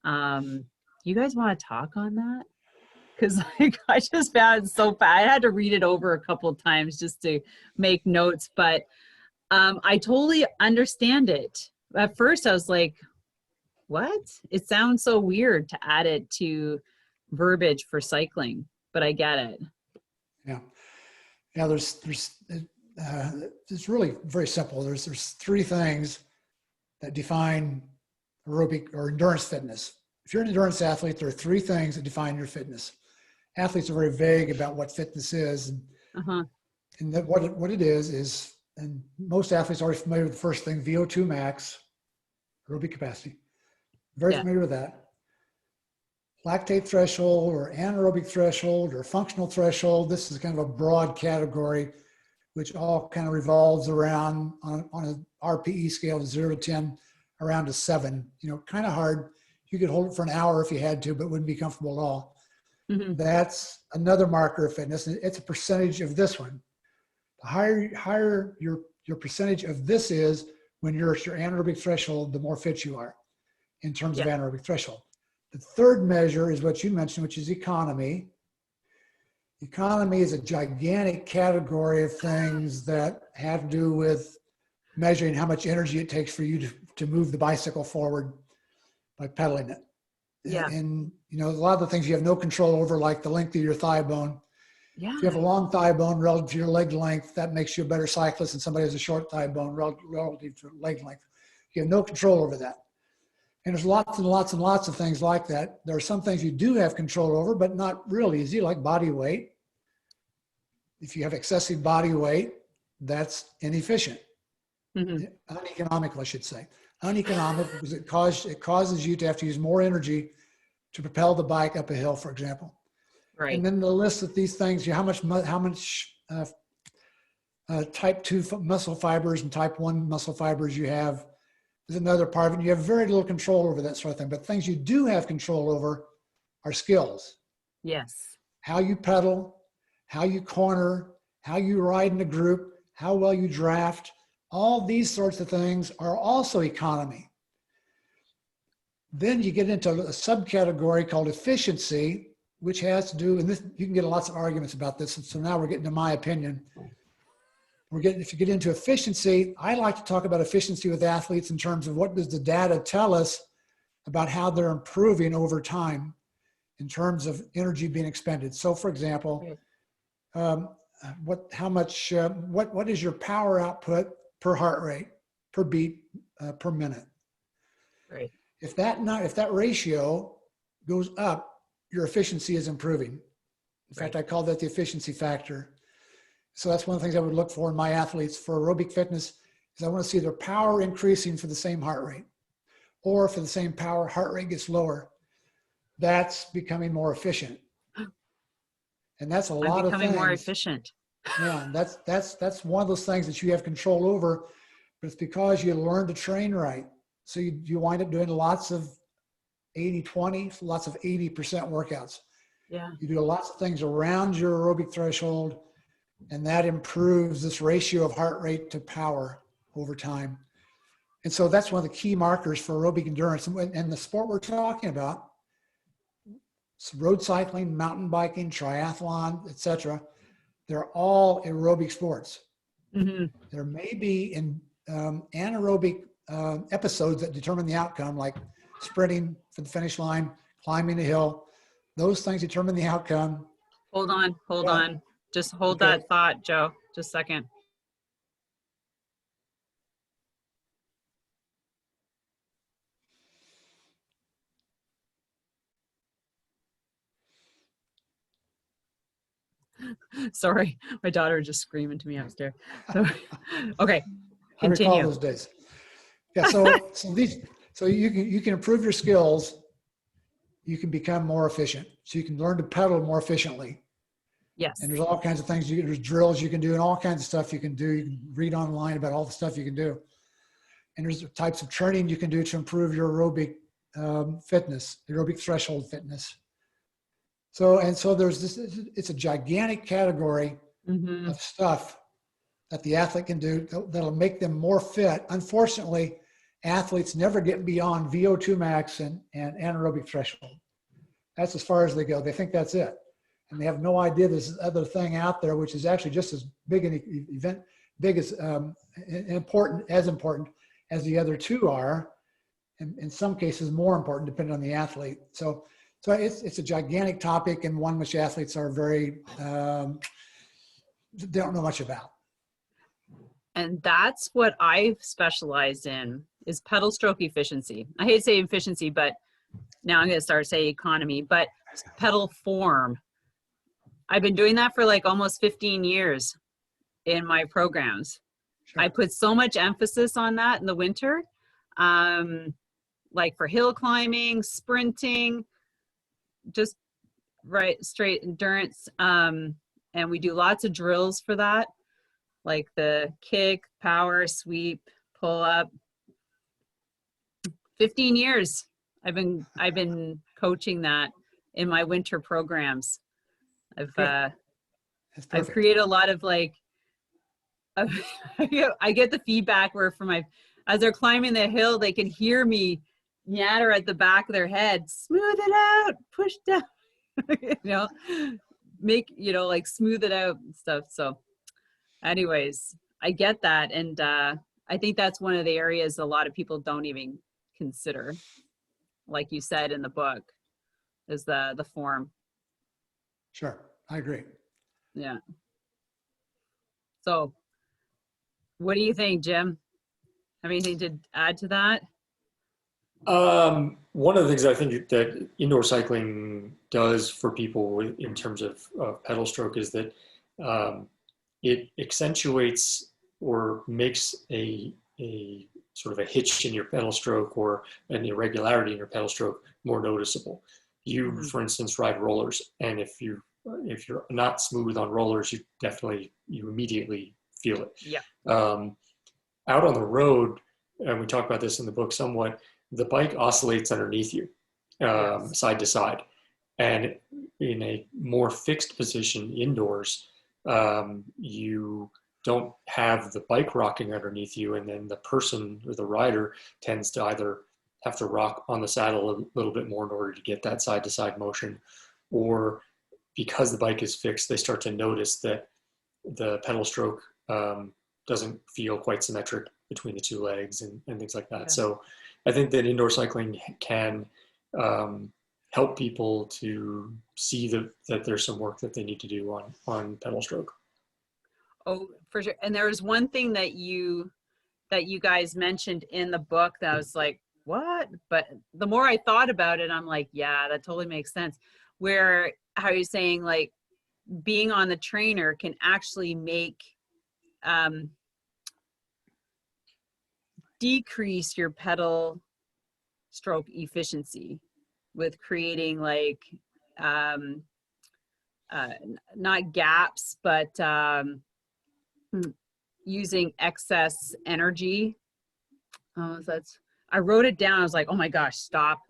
You guys want to talk on that? Because I just found it so bad. I had to read it over a couple of times just to make notes, but I totally understand it. At first I was like, what? It sounds so weird to add it to verbiage for cycling, but I get it. Yeah. Yeah, it's really very simple. There's three things that define aerobic or endurance fitness. If you're an endurance athlete, there are three things that define your fitness. Athletes are very vague about what fitness is, and that what it is, and most athletes are already familiar with the first thing: VO2 max, aerobic capacity. Very familiar with that. Lactate threshold or anaerobic threshold or functional threshold. This is kind of a broad category, which all kind of revolves around on a RPE scale of 0 to 10, around a 7. You know, kind of hard. You could hold it for an hour if you had to, but wouldn't be comfortable at all. That's another marker of fitness. It's a percentage of this one. The higher your percentage of this is, when you're at your anaerobic threshold, the more fit you are in terms of anaerobic threshold. The third measure is what you mentioned, which is economy. Economy is a gigantic category of things that have to do with measuring how much energy it takes for you to move the bicycle forward by pedaling it. Yeah. And you know, a lot of the things you have no control over, like the length of your thigh bone. Yeah. If you have a long thigh bone relative to your leg length, that makes you a better cyclist than somebody who has a short thigh bone relative to leg length. You have no control over that. And there's lots and lots and lots of things like that. There are some things you do have control over, but not really easy, like body weight. If you have excessive body weight, that's inefficient. Uneconomical, I should say. Uneconomical because it causes you to have to use more energy to propel the bike up a hill, for example. Right. And then the list of these things, how much type 2 muscle fibers and type 1 muscle fibers you have is another part of it. You have very little control over that sort of thing. But things you do have control over are skills. Yes. How you pedal, how you corner, how you ride in a group, how well you draft. All these sorts of things are also economy. Then you get into a subcategory called efficiency, which has to do, and this, you can get lots of arguments about this. And so now we're getting to my opinion. If you get into efficiency, I like to talk about efficiency with athletes in terms of what does the data tell us about how they're improving over time in terms of energy being expended. So for example, what is your power output per heart rate, per beat, per minute? Right. If that ratio goes up, your efficiency is improving. In fact, I call that the efficiency factor. So that's one of the things I would look for in my athletes for aerobic fitness is I want to see their power increasing for the same heart rate, or for the same power, heart rate gets lower. That's becoming more efficient. And that's a lot of things. Becoming more efficient. Yeah, that's one of those things that you have control over, but it's because you learn to train right. So you wind up doing lots of 80-20, lots of 80% workouts. Yeah. You do lots of things around your aerobic threshold, and that improves this ratio of heart rate to power over time. And so that's one of the key markers for aerobic endurance. And the sport we're talking about, so road cycling, mountain biking, triathlon, etc., they're all aerobic sports. There may be anaerobic episodes that determine the outcome, like sprinting for the finish line, climbing a hill. Those things determine the outcome. Hold on. Just hold that thought, Joe. Just a second. Sorry, my daughter just screaming to me upstairs. So, okay, continue. I recall those days. Yeah, so you can improve your skills. You can become more efficient. So you can learn to pedal more efficiently. Yes. And there's all kinds of things. There's drills you can do and all kinds of stuff you can do. You can read online about all the stuff you can do. And there's types of training you can do to improve your aerobic fitness, aerobic threshold fitness. So there's this, it's a gigantic category of stuff that the athlete can do that'll make them more fit. Unfortunately, athletes never get beyond VO2 max and anaerobic threshold. That's as far as they go. They think that's it. And they have no idea there's this other thing out there, which is actually just as big an event, big as important as the other two are, and in some cases more important, depending on the athlete. So it's a gigantic topic, and one which athletes are very they don't know much about. And that's what I've specialized in, is pedal stroke efficiency. I hate saying efficiency, but now I'm going to start saying economy, but pedal form. I've been doing that for like almost 15 years in my programs. Sure. I put so much emphasis on that in the winter, like for hill climbing, sprinting, just straight endurance. And we do lots of drills for that, like the kick, power, sweep, pull up. 15 years I've been coaching that in my winter programs. I've created a lot of like, I get the feedback where as they're climbing the hill, they can hear me natter at the back of their head, smooth it out, push down, like smooth it out and stuff. So anyways, I get that. And I think that's one of the areas a lot of people don't even consider, like you said in the book, is the form. Sure, I agree. Yeah. So what do you think, Jim? Have anything to add to that? One of the things I think that indoor cycling does for people in terms of pedal stroke is that it accentuates or makes a sort of a hitch in your pedal stroke or an irregularity in your pedal stroke more noticeable. You, for instance, ride rollers, and if you're not smooth on rollers, you immediately feel it. Yeah. Out on the road, and we talk about this in the book somewhat, the bike oscillates underneath you, side to side. And in a more fixed position indoors, you don't have the bike rocking underneath you, and then the person or the rider tends to either have to rock on the saddle a little bit more in order to get that side to side motion, or because the bike is fixed, they start to notice that the pedal stroke doesn't feel quite symmetric between the two legs and things like that. Yeah. So I think that indoor cycling can help people to see that there's some work that they need to do on pedal stroke. Oh, for sure. And there was one thing that you guys mentioned in the book that I was like, what? But the more I thought about it, I'm like, yeah, that totally makes sense. Where, how you're saying, like, being on the trainer can actually make decrease your pedal stroke efficiency with creating like not gaps, but using excess energy. I wrote it down. I was like, oh my gosh, stop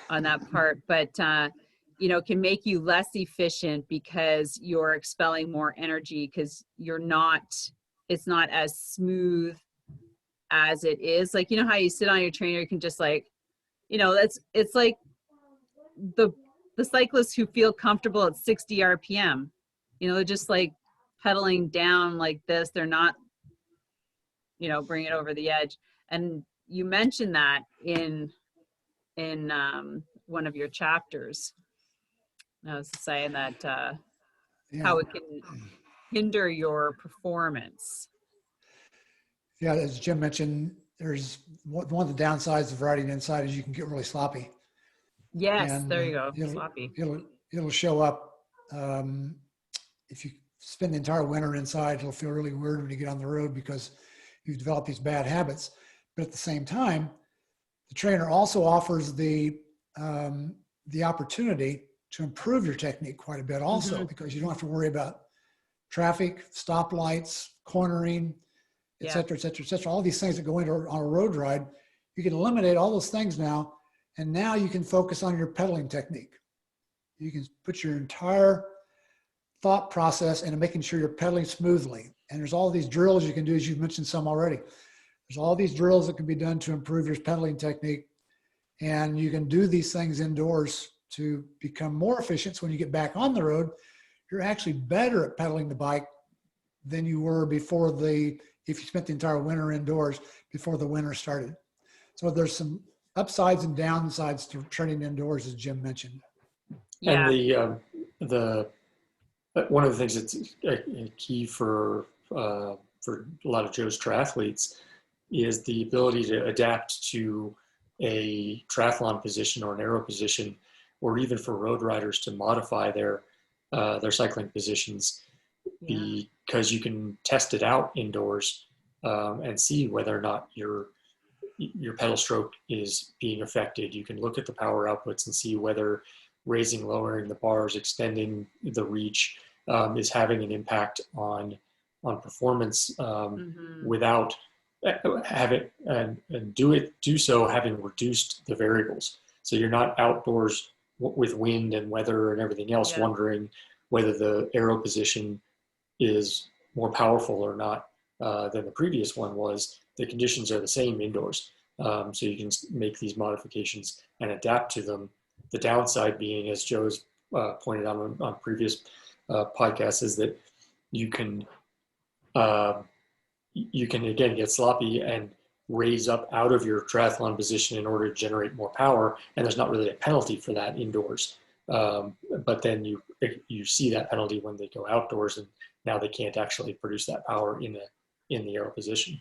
on that part. But can make you less efficient because you're expelling more energy, because it's not as smooth as it is. Like, how you sit on your trainer, you can just like, it's like the cyclists who feel comfortable at 60 RPM, they're just like pedaling down like this. They're not, bringing it over the edge. And you mentioned that in one of your chapters. I was saying that how it can hinder your performance. Yeah, as Jim mentioned, there's one of the downsides of riding inside is you can get really sloppy. Yes, and there you go. Sloppy. It'll show up if you spend the entire winter inside. It'll feel really weird when you get on the road because you've developed these bad habits. But at the same time, the trainer also offers the opportunity to improve your technique quite a bit also, because you don't have to worry about traffic, stoplights, cornering, et cetera, et cetera, et cetera. All these things that go into on a road ride, you can eliminate all those things now. And now you can focus on your pedaling technique. You can put your entire thought process into making sure you're pedaling smoothly. And there's all these drills you can do, as you've mentioned some already. There's all these drills that can be done to improve your pedaling technique. And you can do these things indoors to become more efficient. So when you get back on the road, you're actually better at pedaling the bike than you were before if you spent the entire winter indoors before the winter started. So there's some upsides and downsides to training indoors, as Jim mentioned. Yeah. And the one of the things that's a key for a lot of Joe's triathletes is the ability to adapt to a triathlon position or an aero position, or even for road riders to modify their cycling positions, because you can test it out indoors and see whether or not your pedal stroke is being affected. You can look at the power outputs and see whether raising, lowering the bars, extending the reach is having an impact on performance without having and do so having reduced the variables. So you're not outdoors with wind and weather and everything else wondering whether the aero position is more powerful or not than the previous one was. The conditions are the same indoors. So you can make these modifications and adapt to them. The downside being, as Joe's pointed out on previous podcasts, is that you can again get sloppy and raise up out of your triathlon position in order to generate more power, and there's not really a penalty for that indoors. But then you see that penalty when they go outdoors, and now they can't actually produce that power in the aero position.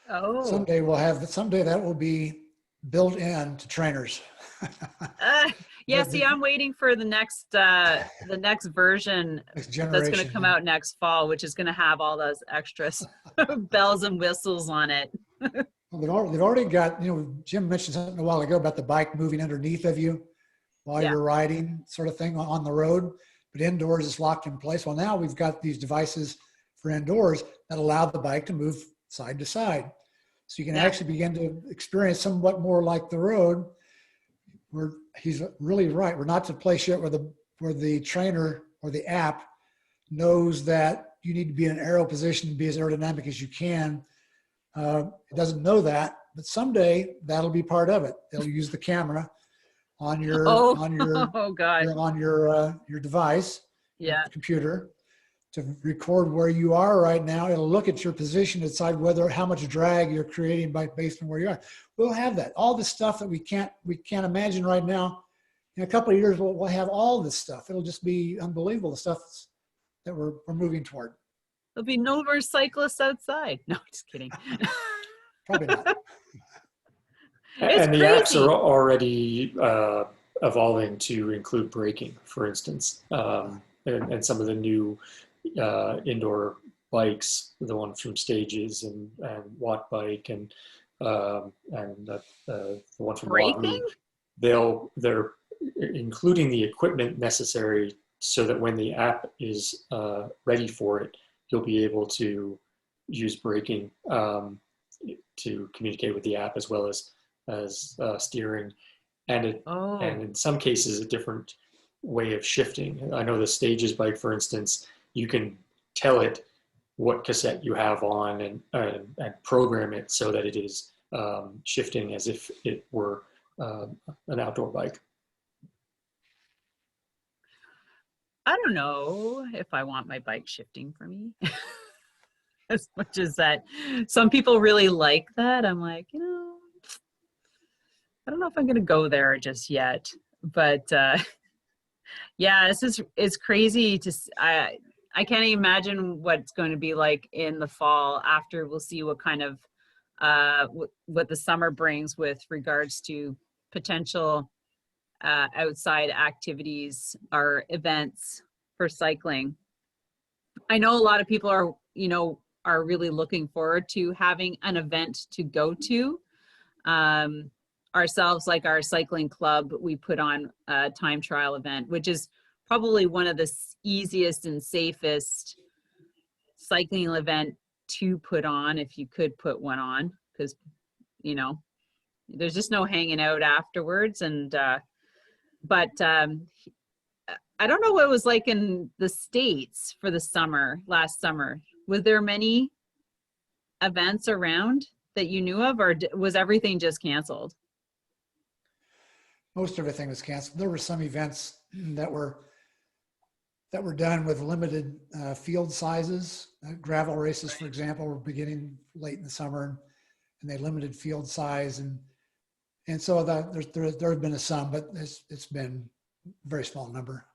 Oh. Someday that will be built in to trainers. See, I'm waiting for the next version Next that's going to come out next fall, which is going to have all those extra bells and whistles on it. Well, they've already got, Jim mentioned something a while ago about the bike moving underneath of you while you're riding, sort of thing on the road, but indoors it's locked in place. Well, now we've got these devices for indoors that allow the bike to move side to side. So you can actually begin to experience somewhat more like the road. He's really right. We're not to a place yet where the trainer or the app knows that you need to be in an aero position to be as aerodynamic as you can. It doesn't know that, but someday that'll be part of it. They'll use the camera on your your device, computer, to record where you are right now. It'll look at your position, decide how much drag you're creating based on where you are. We'll have that. All the stuff that we can't imagine right now. In a couple of years, we'll have all this stuff. It'll just be unbelievable, the stuff that we're moving toward. There'll be no more cyclists outside. No, just kidding. Probably not. And the apps are already evolving to include braking, for instance, and some of the new indoor bikes, the one from Stages and Watt Bike and the one from braking. They're including the equipment necessary so that when the app is ready for it, you'll be able to use braking to communicate with the app as well as steering, and in some cases a different way of shifting. I know the Stages bike, for instance, you can tell it what cassette you have on and program it so that it is shifting as if it were an outdoor bike. I don't know if I want my bike shifting for me. As much as that some people really like that, I'm like, I don't know if I'm going to go there just yet. But it's crazy I can't imagine what it's going to be like in the fall. After we'll see what kind of what the summer brings with regards to potential outside activities or events for cycling. I know a lot of people are really looking forward to having an event to go to. Ourselves, like our cycling club, we put on a time trial event, which is probably one of the easiest and safest cycling event to put on, if you could put one on, because there's just no hanging out afterwards. And but I don't know what it was like in the States for the last summer. Was there many events around that you knew of, or was everything just canceled? Most everything was canceled. There were some events that were done with limited field sizes. Gravel races, for example, were beginning late in the summer, and they limited field size, and so there have been some, but it's been a very small number.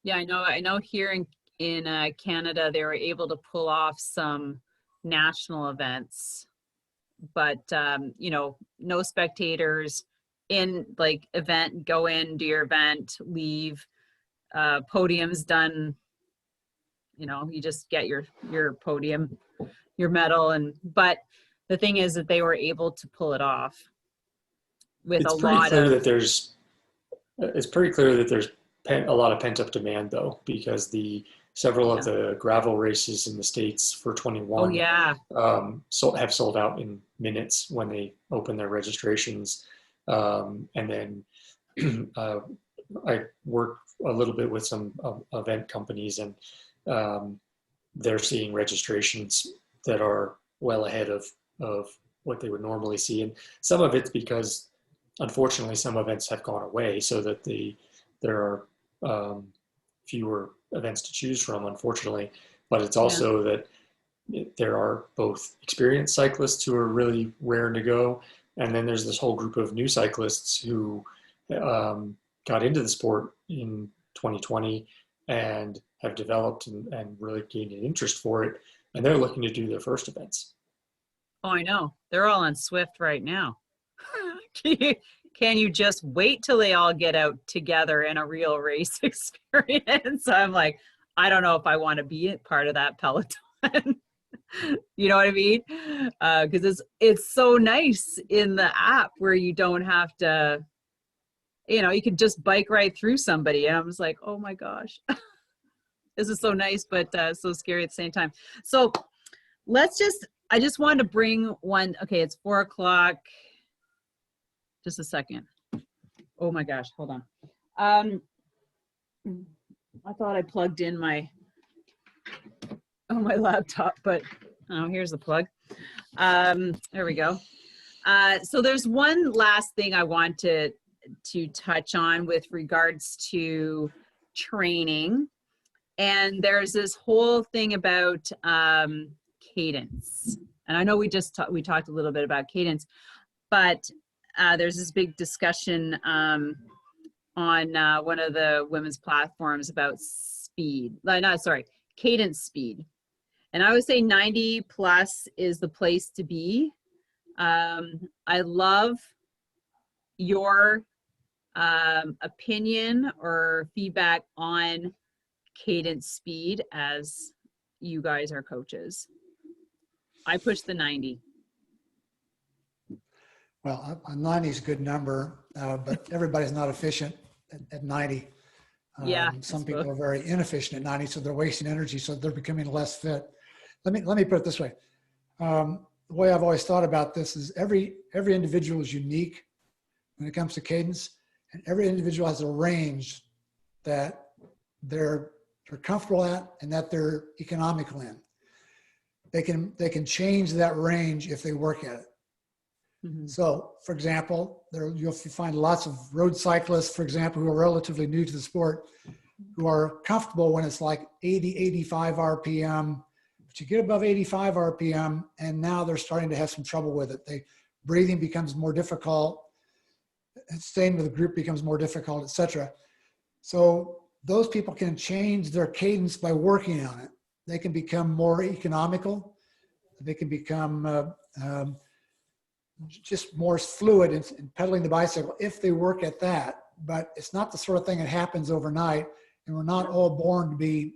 Yeah, I know here in Canada, they were able to pull off some national events, but you know, no spectators in like event, go in, do your event, leave, podiums done, you know, you just get your podium, your medal. And but the thing is that they were able to pull it off with a It's pretty lot clear of, that there's it's pretty clear that there's a lot of pent up demand though, because the several of yeah. the gravel races in the States for Oh 21 yeah. have sold out in minutes when they open their registrations. And then I work a little bit with some event companies, and they're seeing registrations that are well ahead of what they would normally see. And some of it's because, unfortunately, some events have gone away, so that there are fewer events to choose from, unfortunately. But it's Yeah. also that there are both experienced cyclists who are really raring to go, and then there's this whole group of new cyclists who got into the sport in 2020 and have developed and really gained an interest for it, and they're looking to do their first events. Oh, I know. They're all on Swift right now. Can you just wait till they all get out together in a real race experience? I'm like, I don't know if I want to be part of that peloton. You know what I mean? Because it's so nice in the app where you don't have to, you know, you can just bike right through somebody. And I was like, oh my gosh, this is so nice, but so scary at the same time. So I just wanted to bring one. Okay, it's 4 o'clock. Just a second. Oh my gosh, hold on. I thought I plugged in my laptop, but oh, here's the plug. There we go. So there's one last thing I want to touch on with regards to training. And there's this whole thing about cadence. And I know we talked a little bit about cadence, but there's this big discussion on one of the women's platforms about cadence speed. And I would say 90 plus is the place to be. I love your opinion or feedback on cadence speed as you guys are coaches. I push the 90. Well, a 90 is a good number, but everybody's not efficient at 90. Yeah. Some people are very inefficient at 90, so they're wasting energy, so they're becoming less fit. Let me put it this way. The way I've always thought about this is every individual is unique when it comes to cadence, and every individual has a range that they're comfortable at and that they're economical in. They can change that range if they work at it. Mm-hmm. So, for example, you'll find lots of road cyclists, for example, who are relatively new to the sport, who are comfortable when it's like 80, 85 RPM. But you get above 85 RPM, and now they're starting to have some trouble with it. Breathing becomes more difficult. Staying with the group becomes more difficult, etc. So those people can change their cadence by working on it. They can become more economical. They can become just more fluid in pedaling the bicycle if they work at that. But it's not the sort of thing that happens overnight, and we're not all born to be,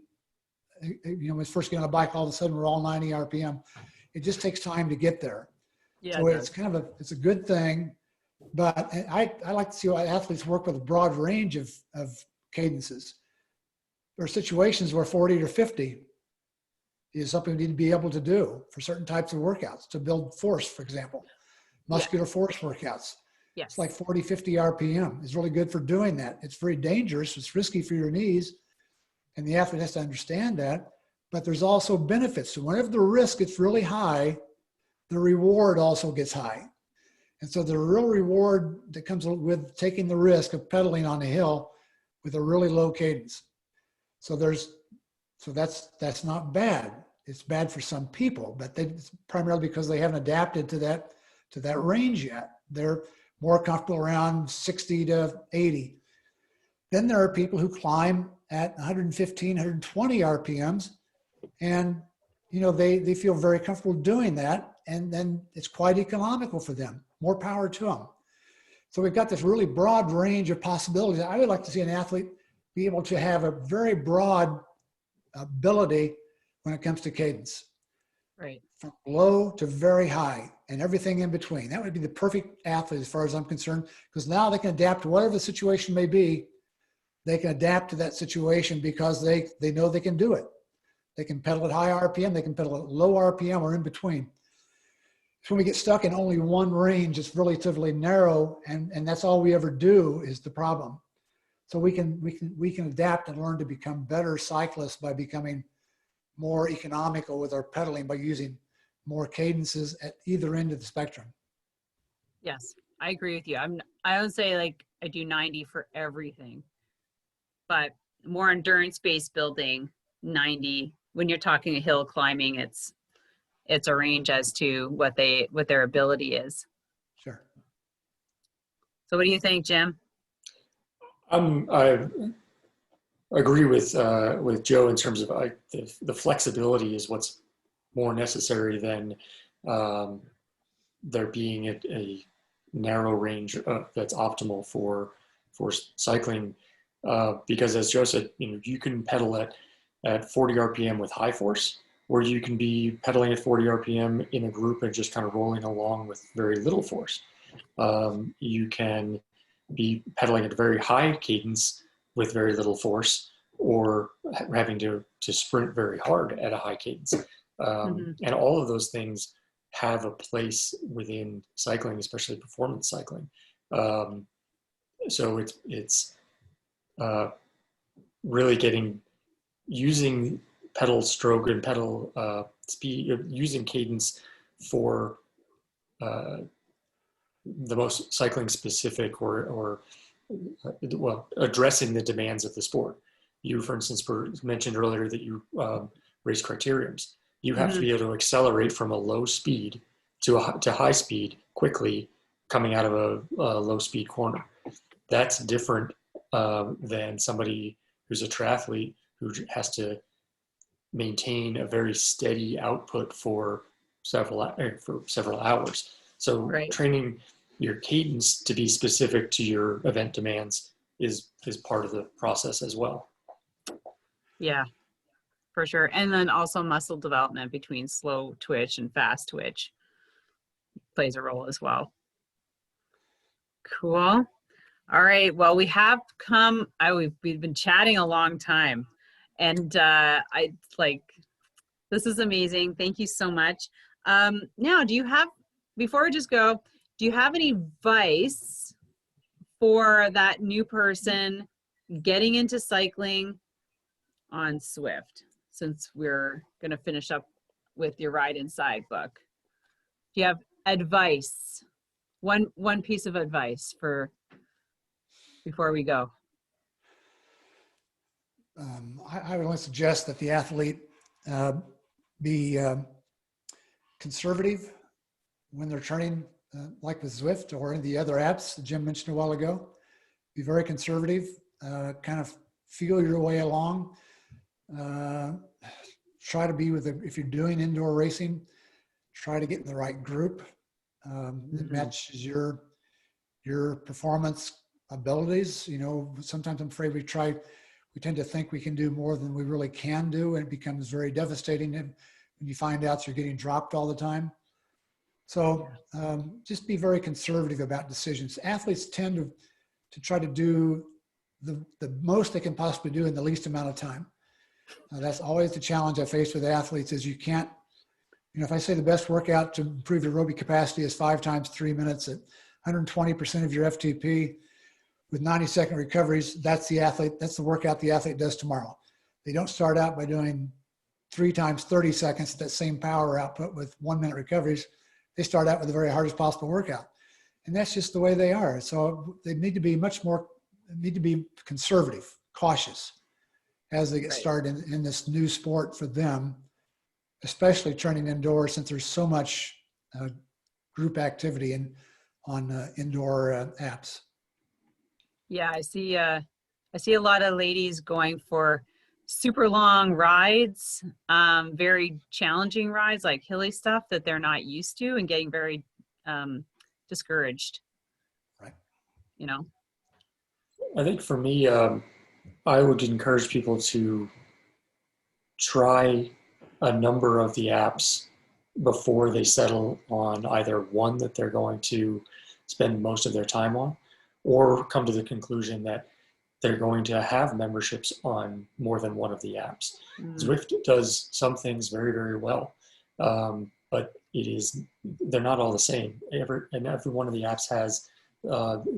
you know, when we first get on a bike, all of a sudden we're all 90 RPM. It just takes time to get there. Yeah, so it's kind of it's a good thing, but I like to see how athletes work with a broad range of cadences. There are situations where 40 or 50 is something we need to be able to do for certain types of workouts to build force, for example. Muscular force workouts. Yes. It's like 40, 50 RPM. It's really good for doing that. It's very dangerous. It's risky for your knees. And the athlete has to understand that. But there's also benefits. So whenever the risk gets really high, the reward also gets high. And so the real reward that comes with taking the risk of pedaling on a hill with a really low cadence. So that's not bad. It's bad for some people, but it's primarily because they haven't adapted to that range yet. They're more comfortable around 60 to 80. Then there are people who climb at 115, 120 RPMs. And, you know, they feel very comfortable doing that. And then it's quite economical for them. More power to them. So we've got this really broad range of possibilities. I would like to see an athlete be able to have a very broad ability when it comes to cadence. Right. From low to very high and everything in between. That would be the perfect athlete as far as I'm concerned, because now they can adapt to whatever the situation may be. They can adapt to that situation because they know they can do it. They can pedal at high RPM, they can pedal at low RPM or in between. So when we get stuck in only one range, it's relatively narrow, and that's all we ever do is the problem. So we can adapt and learn to become better cyclists by becoming more economical with our pedaling, by using more cadences at either end of the spectrum. Yes, I agree with you. I don't say like I do 90 for everything, but more endurance-based building, 90. When you're talking hill climbing, it's a range as to what their ability is. Sure. So what do you think, Jim? I agree with Joe in terms of the flexibility is what's more necessary than there being a narrow range that's optimal for cycling. Because as Joe said, you know, you can pedal at 40 RPM with high force, or you can be pedaling at 40 RPM in a group and just kind of rolling along with very little force. You can be pedaling at a very high cadence with very little force, or having to sprint very hard at a high cadence. And all of those things have a place within cycling, especially performance cycling. So it's really using pedal stroke and pedal speed, using cadence for the most cycling specific or addressing the demands of the sport. You, for instance, mentioned earlier that you race criteriums. You have to be able to accelerate from a low speed to high speed quickly coming out of a low speed corner. That's different than somebody who's a triathlete who has to maintain a very steady output for several hours. So training your cadence to be specific to your event demands is part of the process as well. Yeah, for sure. And then also muscle development between slow twitch and fast twitch plays a role as well. Cool. All right. Well, we have come, we've been chatting a long time, and this is amazing. Thank you so much. Now, before we just go, do you have any advice for that new person getting into cycling on Swift, since we're going to finish up with your Ride Inside book? Do you have advice? One piece of advice before we go. I would only suggest that the athlete be conservative when they're training, like with Zwift or in the other apps that Jim mentioned a while ago. Be very conservative, kind of feel your way along. Try to be if you're doing indoor racing, try to get in the right group that matches your performance abilities. You know, sometimes I'm afraid we tend to think we can do more than we really can do, and it becomes very devastating when you find out you're getting dropped all the time. So just be very conservative about decisions. Athletes tend to try to do the most they can possibly do in the least amount of time. That's always the challenge I face with athletes is you can't, if I say the best workout to improve your aerobic capacity is 5 times 3 minutes at 120% of your FTP with 90-second recoveries, that's the workout the athlete does tomorrow. They don't start out by doing 3 times 30 seconds, that same power output with 1 minute recoveries. They start out with the very hardest possible workout. And that's just the way they are. So they need to be conservative, cautious as they get started in this new sport for them, especially training indoors, since there's so much group activity on indoor apps. Yeah, I see I see a lot of ladies going for super long rides, very challenging rides, like hilly stuff that they're not used to, and getting very discouraged. Right. You know? I think for me, I would encourage people to try a number of the apps before they settle on either one that they're going to spend most of their time on, or come to the conclusion that they're going to have memberships on more than one of the apps. Zwift does some things very, very well, but they're not all the same. Every one of the apps has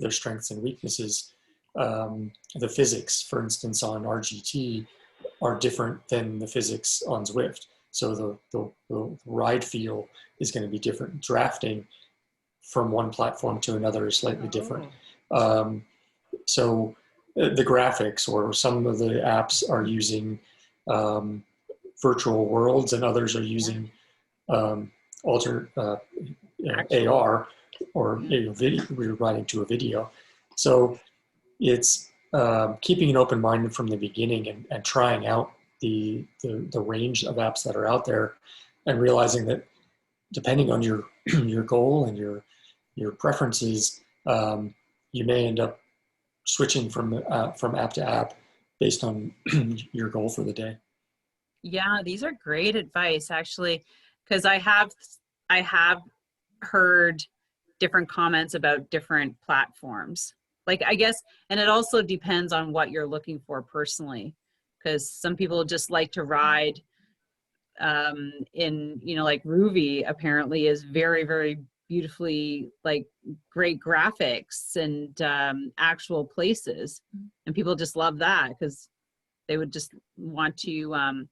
their strengths and weaknesses. The physics, for instance, on RGT are different than the physics on Zwift. So the ride feel is going to be different. Drafting from one platform to another is slightly different. So the graphics, or some of the apps are using virtual worlds, and others are using AR, or video. We're writing to a video. So it's keeping an open mind from the beginning, and trying out the range of apps that are out there, and realizing that depending on your your goal and your preferences, you may end up switching from app to app based on your goal for the day. Yeah, these are great advice, actually, because I have heard different comments about different platforms. Like, I guess, and it also depends on what you're looking for personally, because some people just like to ride in, like Ruby apparently is very, very beautifully, like, great graphics and actual places. And people just love that because they would just want to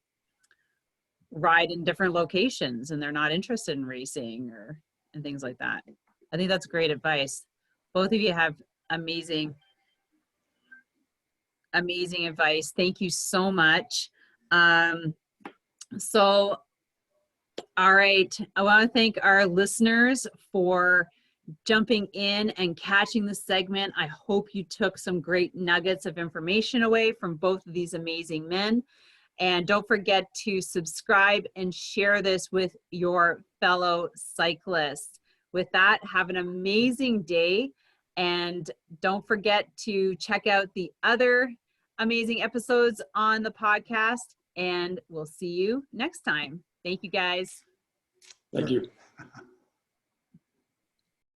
ride in different locations, and they're not interested in racing and things like that. I think that's great advice. Both of you have amazing advice. Thank you so much. So, all right, I want to thank our listeners for jumping in and catching the segment. I hope you took some great nuggets of information away from both of these amazing men. And don't forget to subscribe and share this with your fellow cyclists. With that, have an amazing day. And don't forget to check out the other amazing episodes on the podcast. And we'll see you next time. Thank you, guys. Thank you.